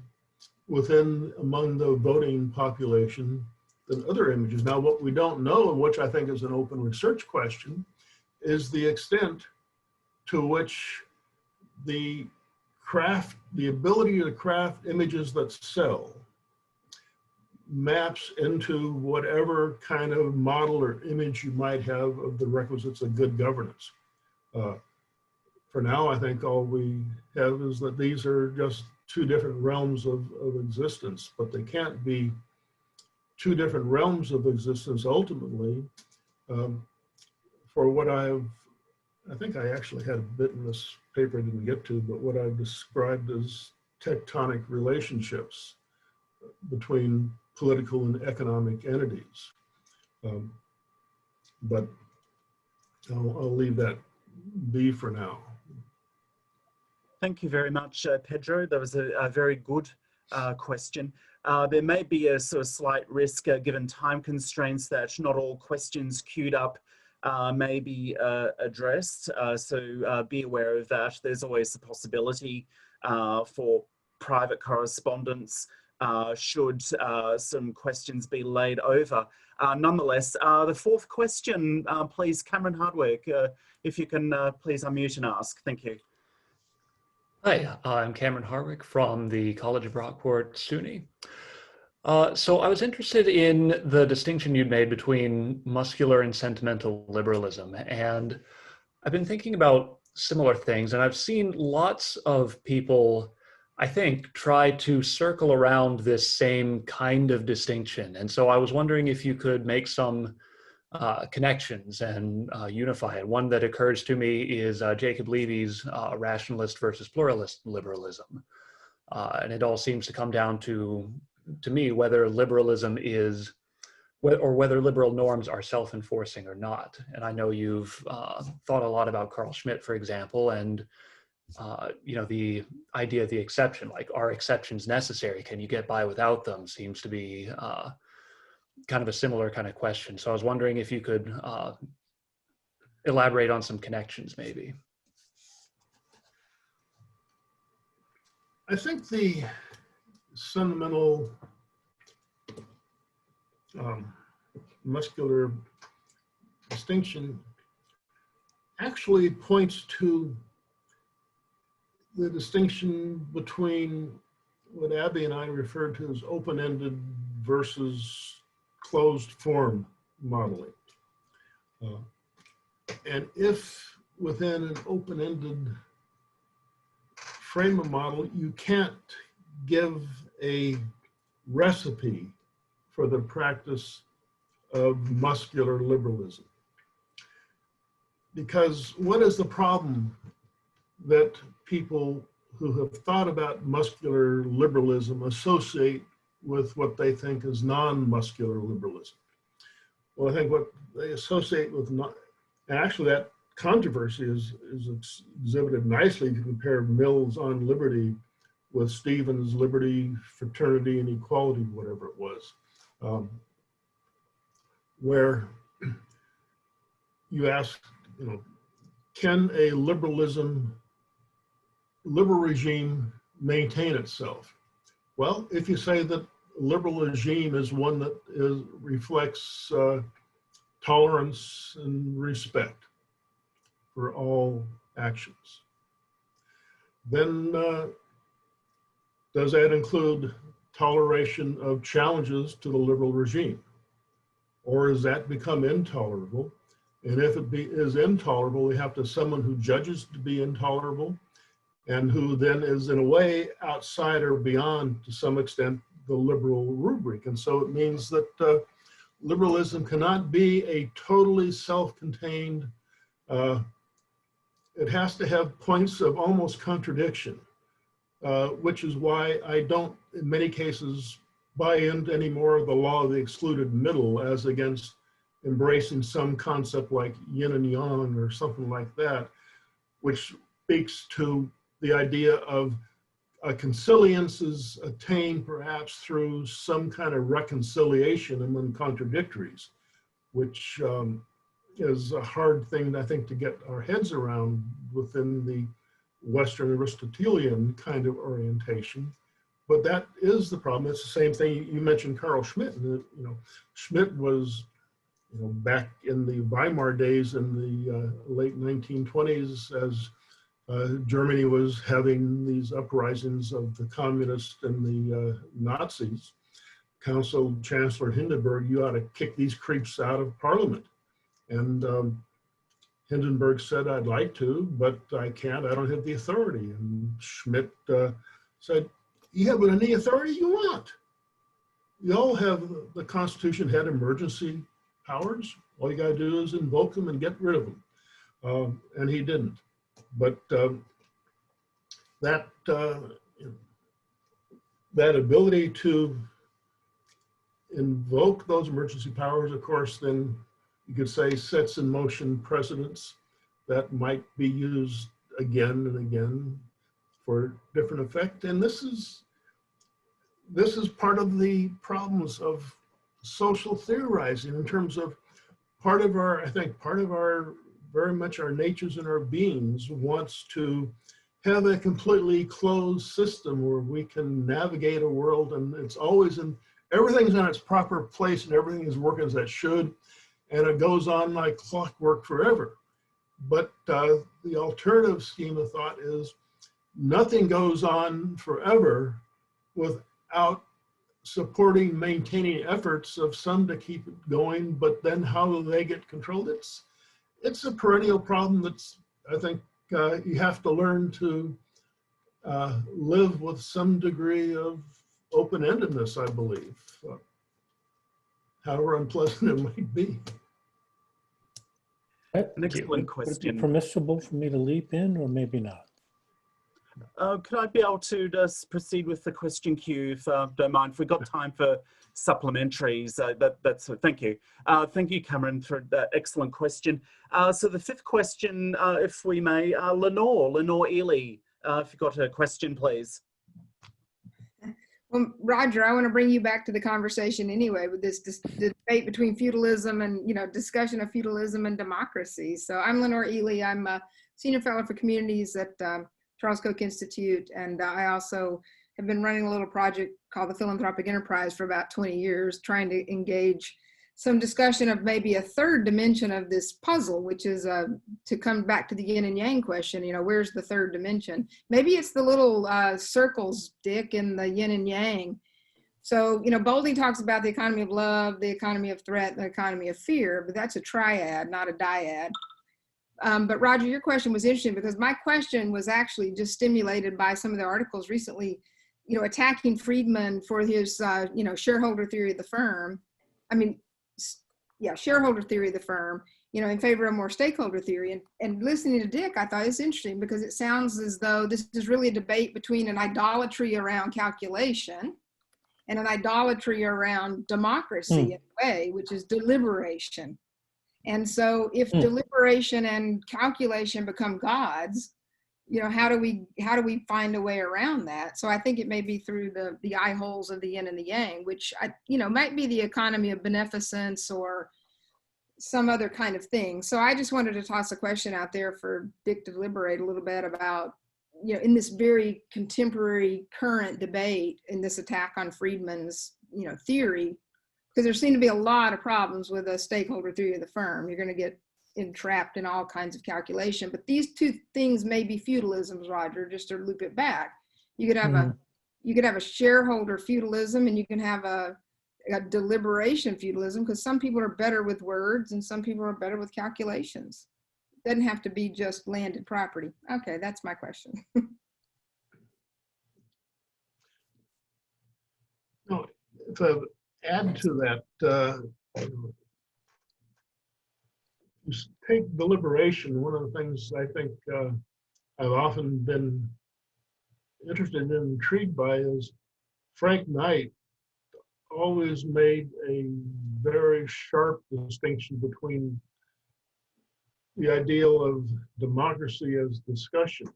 among the voting population than other images. Now, what we don't know, and which I think is an open research question, is the extent to which the ability to craft images that sell maps into whatever kind of model or image you might have of the requisites of good governance. For now, I think all we have is that these are just two different realms of existence, but they can't be two different realms of existence ultimately. For what I think I actually had a bit in this paper I didn't get to, but what I've described as tectonic relationships between political and economic entities. But I'll leave that be for now. Thank you very much, Pedro. That was a very good question. There may be a sort of slight risk, given time constraints, that not all questions queued up may be addressed. So be aware of that. There's always the possibility for private correspondence should some questions be laid over. Nonetheless, the fourth question, please, Cameron Hardwick, if you can please unmute and ask. Thank you. Hi, I'm Cameron Hardwick from the College of Rockport, SUNY. So I was interested in the distinction you'd made between muscular and sentimental liberalism. And I've been thinking about similar things, and I've seen lots of people, I think, try to circle around this same kind of distinction. And so I was wondering if you could make some connections and unify it. One that occurs to me is Jacob Levy's rationalist versus pluralist liberalism. And it all seems to come down to me, whether liberalism is, or whether liberal norms are self-enforcing or not. And I know you've thought a lot about Carl Schmitt, for example, and you know, the idea of the exception, like, are exceptions necessary? Can you get by without them? Seems to be kind of a similar kind of question. So I was wondering if you could elaborate on some connections, maybe. I think the sentimental muscular distinction actually points to the distinction between what Abby and I referred to as open-ended versus closed form modeling. And if within an open-ended frame of model, you can't give a recipe for the practice of muscular liberalism. Because what is the problem that people who have thought about muscular liberalism associate with what they think is non-muscular liberalism? Well, I think what they associate with, and actually that controversy is exhibited nicely if you compare Mill's On Liberty with Stevens' Liberty, Fraternity, and Equality, whatever it was, where you ask, you know, can a liberal regime maintain itself? Well, if you say that liberal regime is one that reflects tolerance and respect for all actions, then does that include toleration of challenges to the liberal regime? Or does that become intolerable? And if it is intolerable, we have to someone who judges to be intolerable and who then is in a way outside or beyond, to some extent, the liberal rubric. And so it means that liberalism cannot be a totally self-contained it has to have points of almost contradiction, which is why I don't, in many cases, buy into any more of the law of the excluded middle as against embracing some concept like yin and yang or something like that, which speaks to the idea of a consilience is attained perhaps through some kind of reconciliation among contradictories, which is a hard thing, I think, to get our heads around within the Western Aristotelian kind of orientation. But that is the problem. It's the same thing. You mentioned Carl Schmitt. You know, Schmitt was, you know, back in the Weimar days in the late 1920s, as Germany was having these uprisings of the communists and the Nazis. Council Chancellor Hindenburg, you ought to kick these creeps out of Parliament. And Hindenburg said, I'd like to, but I can't, I don't have the authority. And Schmitt said, you have any authority you want. You all have, the Constitution had emergency powers. All you gotta do is invoke them and get rid of them. And he didn't. But that ability to invoke those emergency powers, of course, then you could say sets in motion precedents that might be used again and again for different effect. And this is part of the problems of social theorizing in terms of part of our, I think, part of our, very much our natures and our beings wants to have a completely closed system where we can navigate a world and it's always in, everything's in its proper place and everything is working as it should. And it goes on like clockwork forever. But the alternative scheme of thought is nothing goes on forever without supporting, maintaining efforts of some to keep it going, but then how do they get controlled? It's a perennial problem that's, I think, you have to learn to live with some degree of open-endedness, I believe, however unpleasant it might be. An excellent question. Would it be permissible for me to leap in or maybe not? Could I be able to just proceed with the question queue, if don't mind? If we've got time for supplementaries, that's thank you. Thank you, Cameron, for that excellent question. So the fifth question, if we may, Lenore Ely, if you've got a question, please. Well, Roger, I want to bring you back to the conversation anyway with this debate between feudalism and, you know, discussion of feudalism and democracy. So I'm Lenore Ely. I'm a senior fellow for communities at Charles Koch Institute. And I also have been running a little project called the Philanthropic Enterprise for about 20 years, trying to engage some discussion of maybe a third dimension of this puzzle, which is to come back to the yin and yang question, you know, where's the third dimension? Maybe it's the little circles, Dick, in the yin and yang. So, you know, Boulding talks about the economy of love, the economy of threat, the economy of fear, but that's a triad, not a dyad. But Roger, your question was interesting because my question was actually just stimulated by some of the articles recently, you know, attacking Friedman for his, you know, shareholder theory of the firm. I mean, yeah, shareholder theory of the firm, you know, in favor of more stakeholder theory. And listening to Dick, I thought it's interesting because it sounds as though this is really a debate between an idolatry around calculation and an idolatry around democracy in a way, which is deliberation. And so if deliberation and calculation become gods, you know, how do we find a way around that? So I think it may be through the eye holes of the yin and the yang, which you know, might be the economy of beneficence or some other kind of thing. So I just wanted to toss a question out there for Dick to deliberate a little bit about, you know, in this very contemporary current debate in this attack on Friedman's, you know, theory, because there seem to be a lot of problems with a stakeholder theory of the firm. You're going to get entrapped in all kinds of calculation, but these two things may be feudalisms, Roger, just to loop it back. You could have a shareholder feudalism and you can have a deliberation feudalism, because some people are better with words and some people are better with calculations. It doesn't have to be just landed property. Okay, that's my question. No, to add to that, take deliberation, one of the things I think I've often been interested and intrigued by is Frank Knight always made a very sharp distinction between the ideal of democracy as discussion,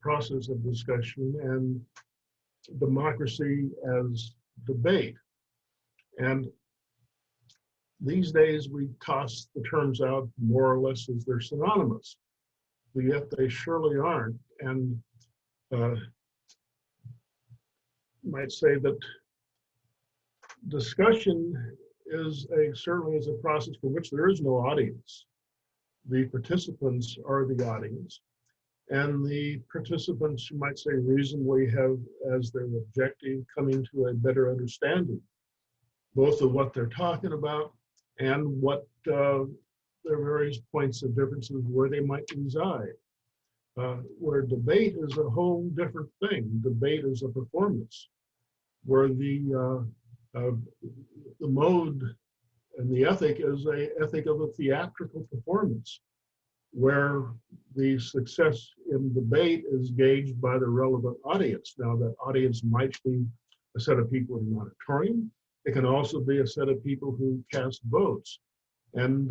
process of discussion, and democracy as debate. And these days we toss the terms out more or less as they're synonymous, but yet they surely aren't. And might say that discussion is certainly is a process for which there is no audience. The participants are the audience, and the participants, you might say, reasonably have as their objective coming to a better understanding, both of what they're talking about and what their various points of differences where they might reside. Where debate is a whole different thing. Debate is a performance, where the mode and the ethic is a ethic of a theatrical performance, where the success in debate is gauged by the relevant audience. Now, that audience might be a set of people in an auditorium. It can also be a set of people who cast votes. And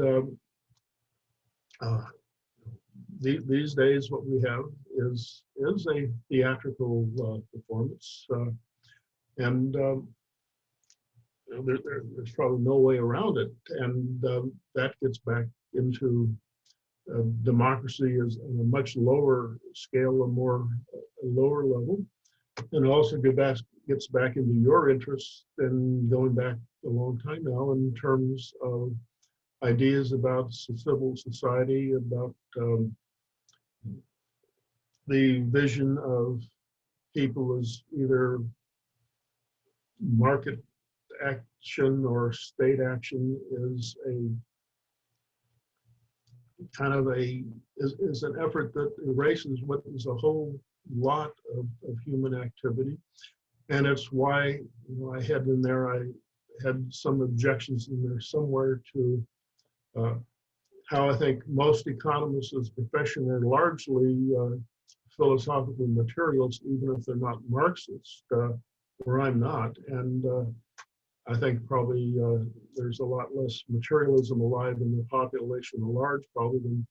these days, what we have is a theatrical performance, and there's probably no way around it. And that gets back into democracy is on a much lower scale, a lower level, and also gets back into your interests and going back a long time now in terms of ideas about civil society, about the vision of people as either market action or state action is a kind of is an effort that erases what is a whole lot of human activity. And it's why, I had in there, I had some objections in there somewhere to how I think most economists as a profession are largely philosophical materialists, even if they're not Marxist, where I'm not. And I think probably there's a lot less materialism alive in the population at large, probably than,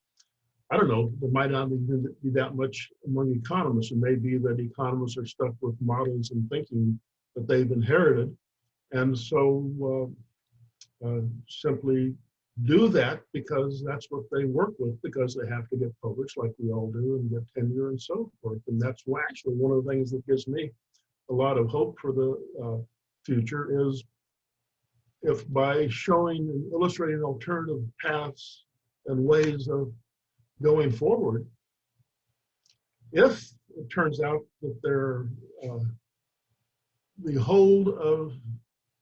I don't know, there might not even be that much among economists. It may be that economists are stuck with models and thinking that they've inherited. And so simply do that because that's what they work with, because they have to get published like we all do and get tenure and so forth. And that's why actually one of the things that gives me a lot of hope for the future is if by showing and illustrating alternative paths and ways of going forward, if it turns out that the hold of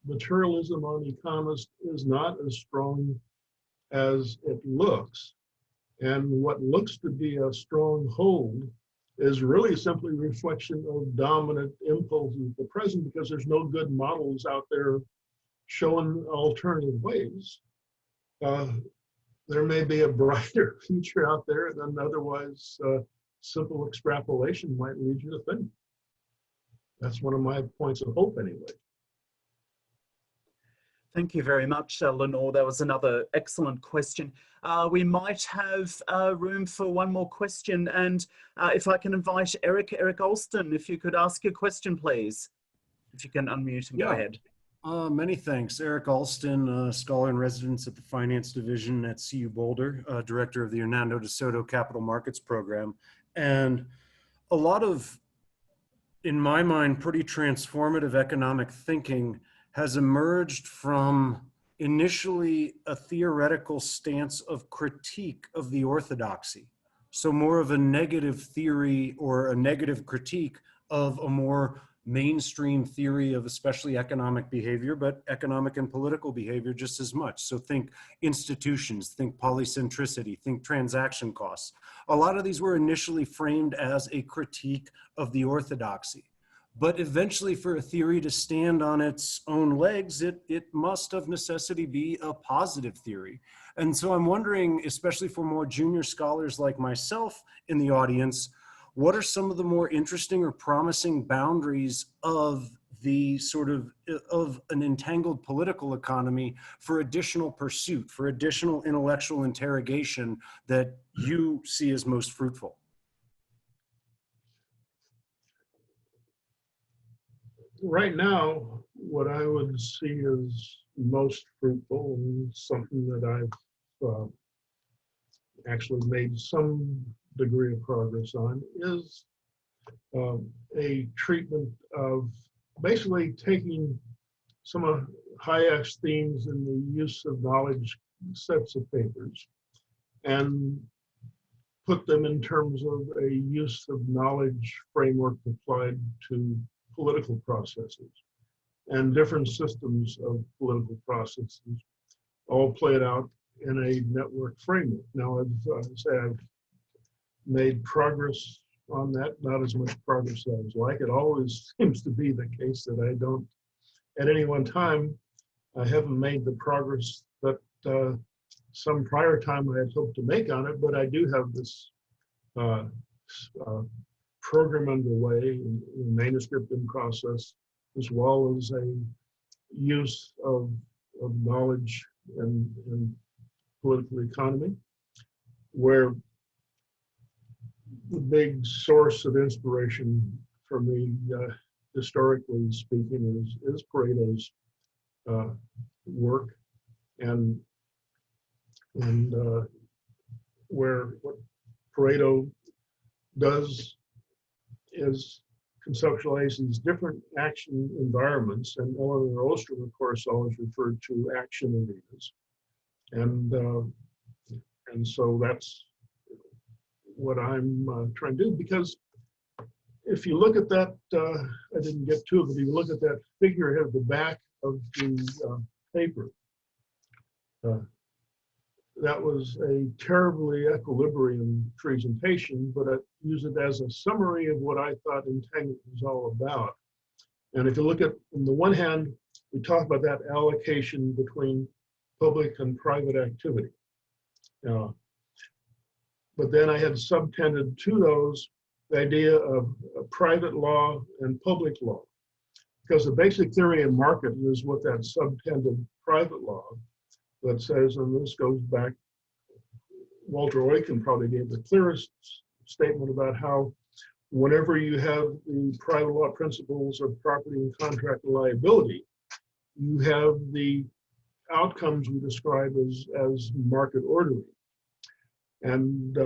materialism on economists is not as strong as it looks, and what looks to be a strong hold is really simply a reflection of dominant impulses of the present, because there's no good models out there showing alternative ways. There may be a brighter future out there than otherwise simple extrapolation might lead you to think. That's one of my points of hope anyway. Thank you very much, Lenore. That was another excellent question. We might have room for one more question. And if I can invite Eric Alston, if you could ask your question, please. If you can unmute and go ahead. Many thanks. Eric Alston, scholar in residence at the Finance Division at CU Boulder, director of the Hernando de Soto Capital Markets Program. And a lot of, in my mind, pretty transformative economic thinking has emerged from initially a theoretical stance of critique of the orthodoxy. So more of a negative theory or a negative critique of a more mainstream theory of especially economic behavior, but economic and political behavior just as much. So think institutions, think polycentricity, think transaction costs. A lot of these were initially framed as a critique of the orthodoxy. But eventually, for a theory to stand on its own legs, it must of necessity be a positive theory. And so I'm wondering, especially for more junior scholars like myself in the audience, what are some of the more interesting or promising boundaries of the sort of an entangled political economy for additional pursuit, for additional intellectual interrogation that you see as most fruitful? Right now, what I would see as most fruitful and something that I've actually made some degree of progress on is a treatment of basically taking some of Hayek's themes in the use of knowledge sets of papers and put them in terms of a use of knowledge framework applied to political processes and different systems of political processes, all played out in a network framework. Now, as I say, I've made progress on that, not as much progress as I would like. It always seems to be the case that I don't, at any one time, I haven't made the progress that some prior time I had hoped to make on it, but I do have this program underway, a manuscript in process, as well as a use of knowledge and political economy, where the big source of inspiration for me, historically speaking, is Pareto's work, and where what Pareto does is conceptualize these different action environments, and Eleanor Ostrom, of course, always referred to action arenas, and so that's what I'm trying to do. Because if you look at that, I didn't get to it, but if you look at that figurehead at the back of the paper, that was a terribly equilibrium presentation, but I use it as a summary of what I thought entanglement was all about. And if you look at, on the one hand, we talk about that allocation between public and private activity. But then I had subtended to those the idea of private law and public law, because the basic theory of market is what that subtended private law that says, and this goes back, Walter Eucken probably gave the clearest statement about how whenever you have the private law principles of property and contract liability, you have the outcomes we describe as market ordering. And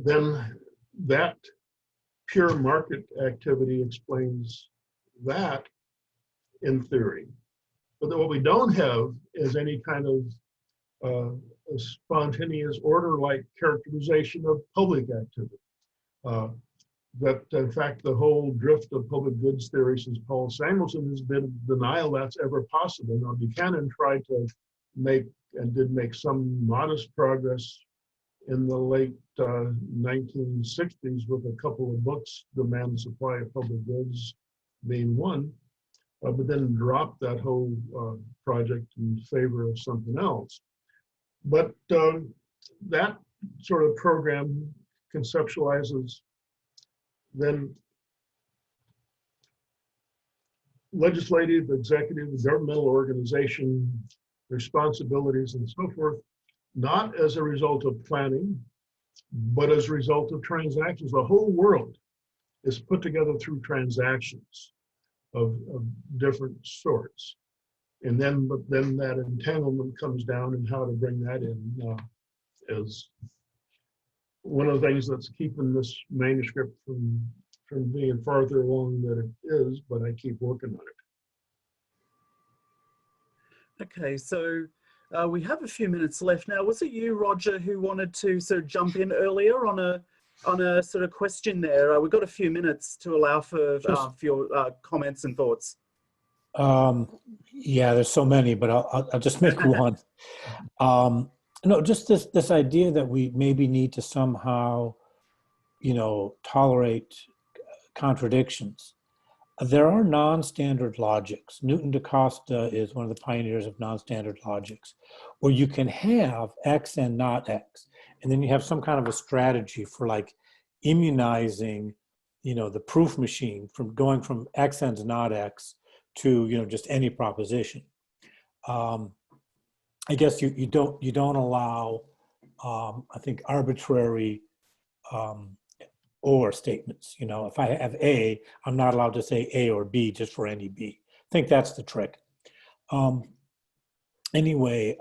then that pure market activity explains that in theory. But then what we don't have is any kind of a spontaneous order-like characterization of public activity. That in fact, the whole drift of public goods theory since Paul Samuelson has been denial that's ever possible. Now, Buchanan tried to make, and did make, some modest progress in the late 1960s with a couple of books, Demand and Supply of Public Goods being one, but then dropped that whole project in favor of something else. But that sort of program conceptualizes then legislative, executive, governmental organization responsibilities and so forth, not as a result of planning, but as a result of transactions. The whole world is put together through transactions of different sorts. And then, but then that entanglement comes down, and how to bring that in is one of the things that's keeping this manuscript from being farther along than it is, but I keep working on it. Okay, so we have a few minutes left now. Was it you, Roger, who wanted to sort of jump in earlier on a sort of question there? We've got a few minutes to allow for your comments and thoughts. Yeah, there's so many, but I'll just make one. No, just this idea that we maybe need to somehow, tolerate contradictions. There are non-standard logics. Newton da Costa is one of the pioneers of non-standard logics, where you can have X and not X. And then you have some kind of a strategy for like immunizing, the proof machine from going from X and not X to, just any proposition. I guess you don't allow, I think, arbitrary or statements. If I have A, I'm not allowed to say A or B just for any B. I think that's the trick. Anyway,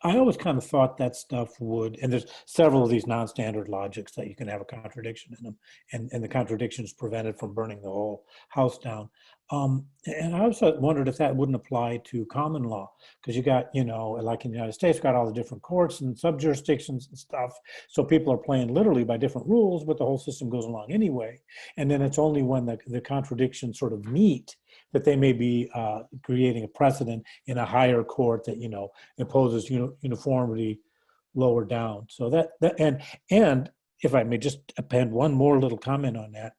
I always kind of thought that stuff would, and there's several of these non-standard logics that you can have a contradiction in them, and the contradiction is prevented from burning the whole house down. And I also wondered if that wouldn't apply to common law, because you got, like in the United States, got all the different courts and sub-jurisdictions and stuff. So people are playing literally by different rules, but the whole system goes along anyway. And then it's only when the contradictions sort of meet that they may be creating a precedent in a higher court that, imposes uniformity lower down. So and if I may just append one more little comment on that,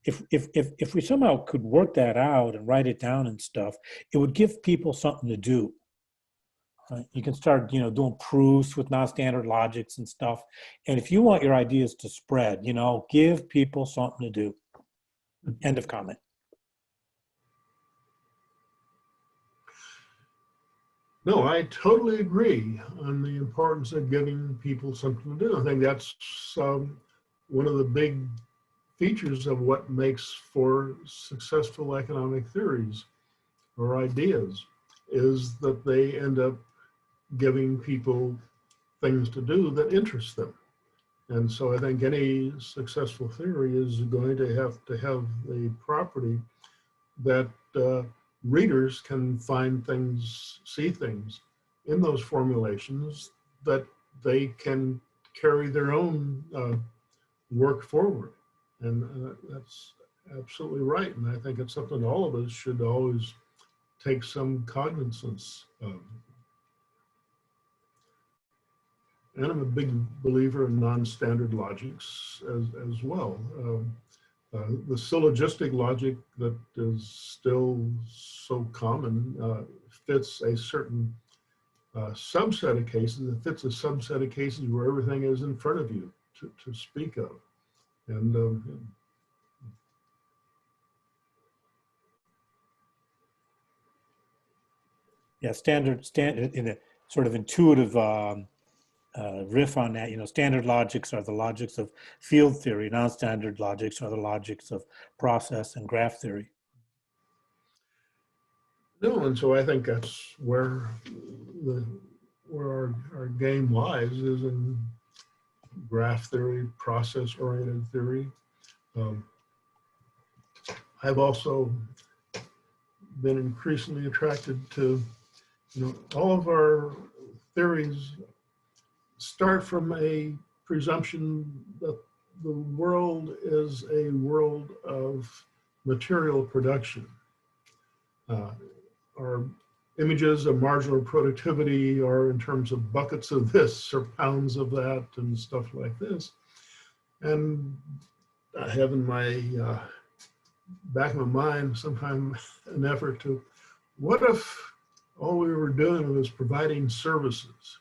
if we somehow could work that out and write it down and stuff, it would give people something to do. Right? You can start, doing proofs with non-standard logics and stuff. And if you want your ideas to spread, give people something to do. End of comment. No, I totally agree on the importance of giving people something to do. I think that's one of the big features of what makes for successful economic theories or ideas, is that they end up giving people things to do that interest them. And so I think any successful theory is going to have the property that readers can find things, see things in those formulations that they can carry their own work forward. And that's absolutely right. And I think it's something all of us should always take some cognizance of. And I'm a big believer in non-standard logics as well. The syllogistic logic that is still so common fits a certain subset of cases. It fits a subset of cases where everything is in front of you to speak of. And yeah, standard in a sort of intuitive riff on that, standard logics are the logics of field theory, non-standard logics are the logics of process and graph theory. No, and so I think that's where our game lies, is in graph theory, process-oriented theory. I've also been increasingly attracted to, all of our theories start from a presumption that the world is a world of material production. Our images of marginal productivity are in terms of buckets of this or pounds of that and stuff like this. And I have in my back of my mind sometime an effort to, what if all we were doing was providing services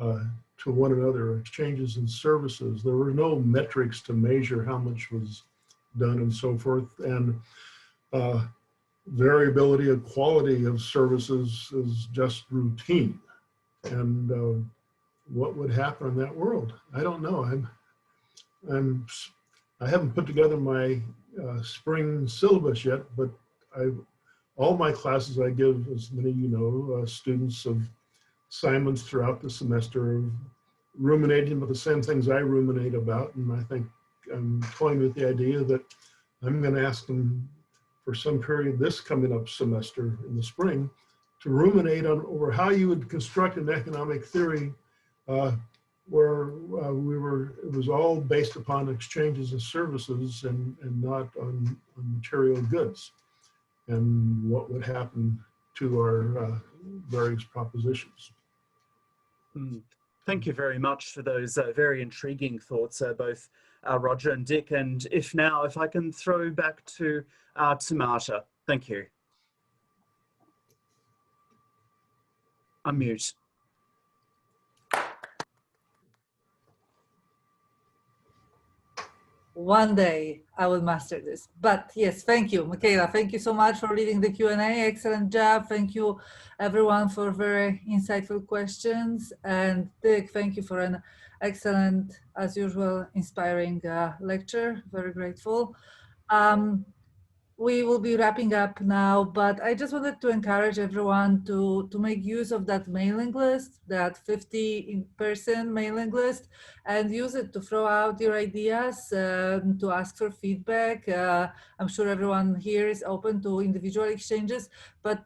to one another, exchanges in services? There were no metrics to measure how much was done and so forth. And variability of quality of services is just routine. And what would happen in that world? I don't know. I haven't put together my spring syllabus yet, but all my classes I give, as many of you know, students of assignments throughout the semester, ruminating about the same things I ruminate about. And I think I'm toying with the idea that I'm going to ask them for some period this coming up semester in the spring to ruminate over how you would construct an economic theory where it was all based upon exchanges of services and not on material goods, and what would happen to our various propositions. Thank you very much for those very intriguing thoughts, both Roger and Dick. And if I can throw back to Marta. Thank you. Unmute. One day I will master this. But yes, thank you, Mikayla. Thank you so much for leading the Q&A. Excellent job. Thank you, everyone, for very insightful questions. And Dick, thank you for an excellent, as usual, inspiring lecture. Very grateful. We will be wrapping up now, but I just wanted to encourage everyone to make use of that mailing list, that 50-person mailing list, and use it to throw out your ideas, to ask for feedback. I'm sure everyone here is open to individual exchanges, but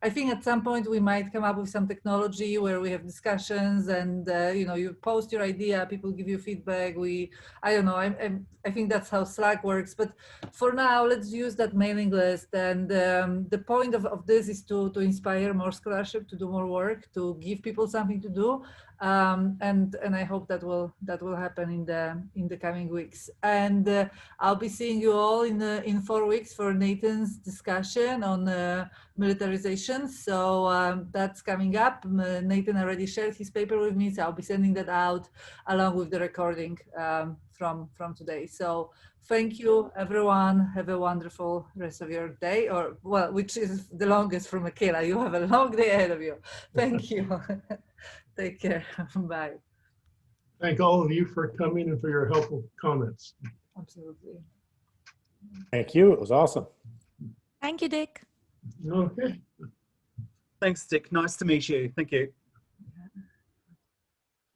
I think at some point we might come up with some technology where we have discussions and you post your idea, people give you feedback. I don't know, I think that's how Slack works, but for now, let's use that mailing list. And the point of this is to inspire more scholarship, to do more work, to give people something to do. And I hope that will happen in the coming weeks. And I'll be seeing you all in 4 weeks for Nathan's discussion on militarization. So that's coming up. Nathan already shared his paper with me, so I'll be sending that out along with the recording from today. So thank you, everyone. Have a wonderful rest of your day, or well, which is the longest for Mikayla. You have a long day ahead of you. Thank you. Take care. Bye. Thank all of you for coming and for your helpful comments. Absolutely. Thank you. It was awesome. Thank you, Dick. Okay. Thanks, Dick. Nice to meet you. Thank you.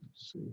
Let's see.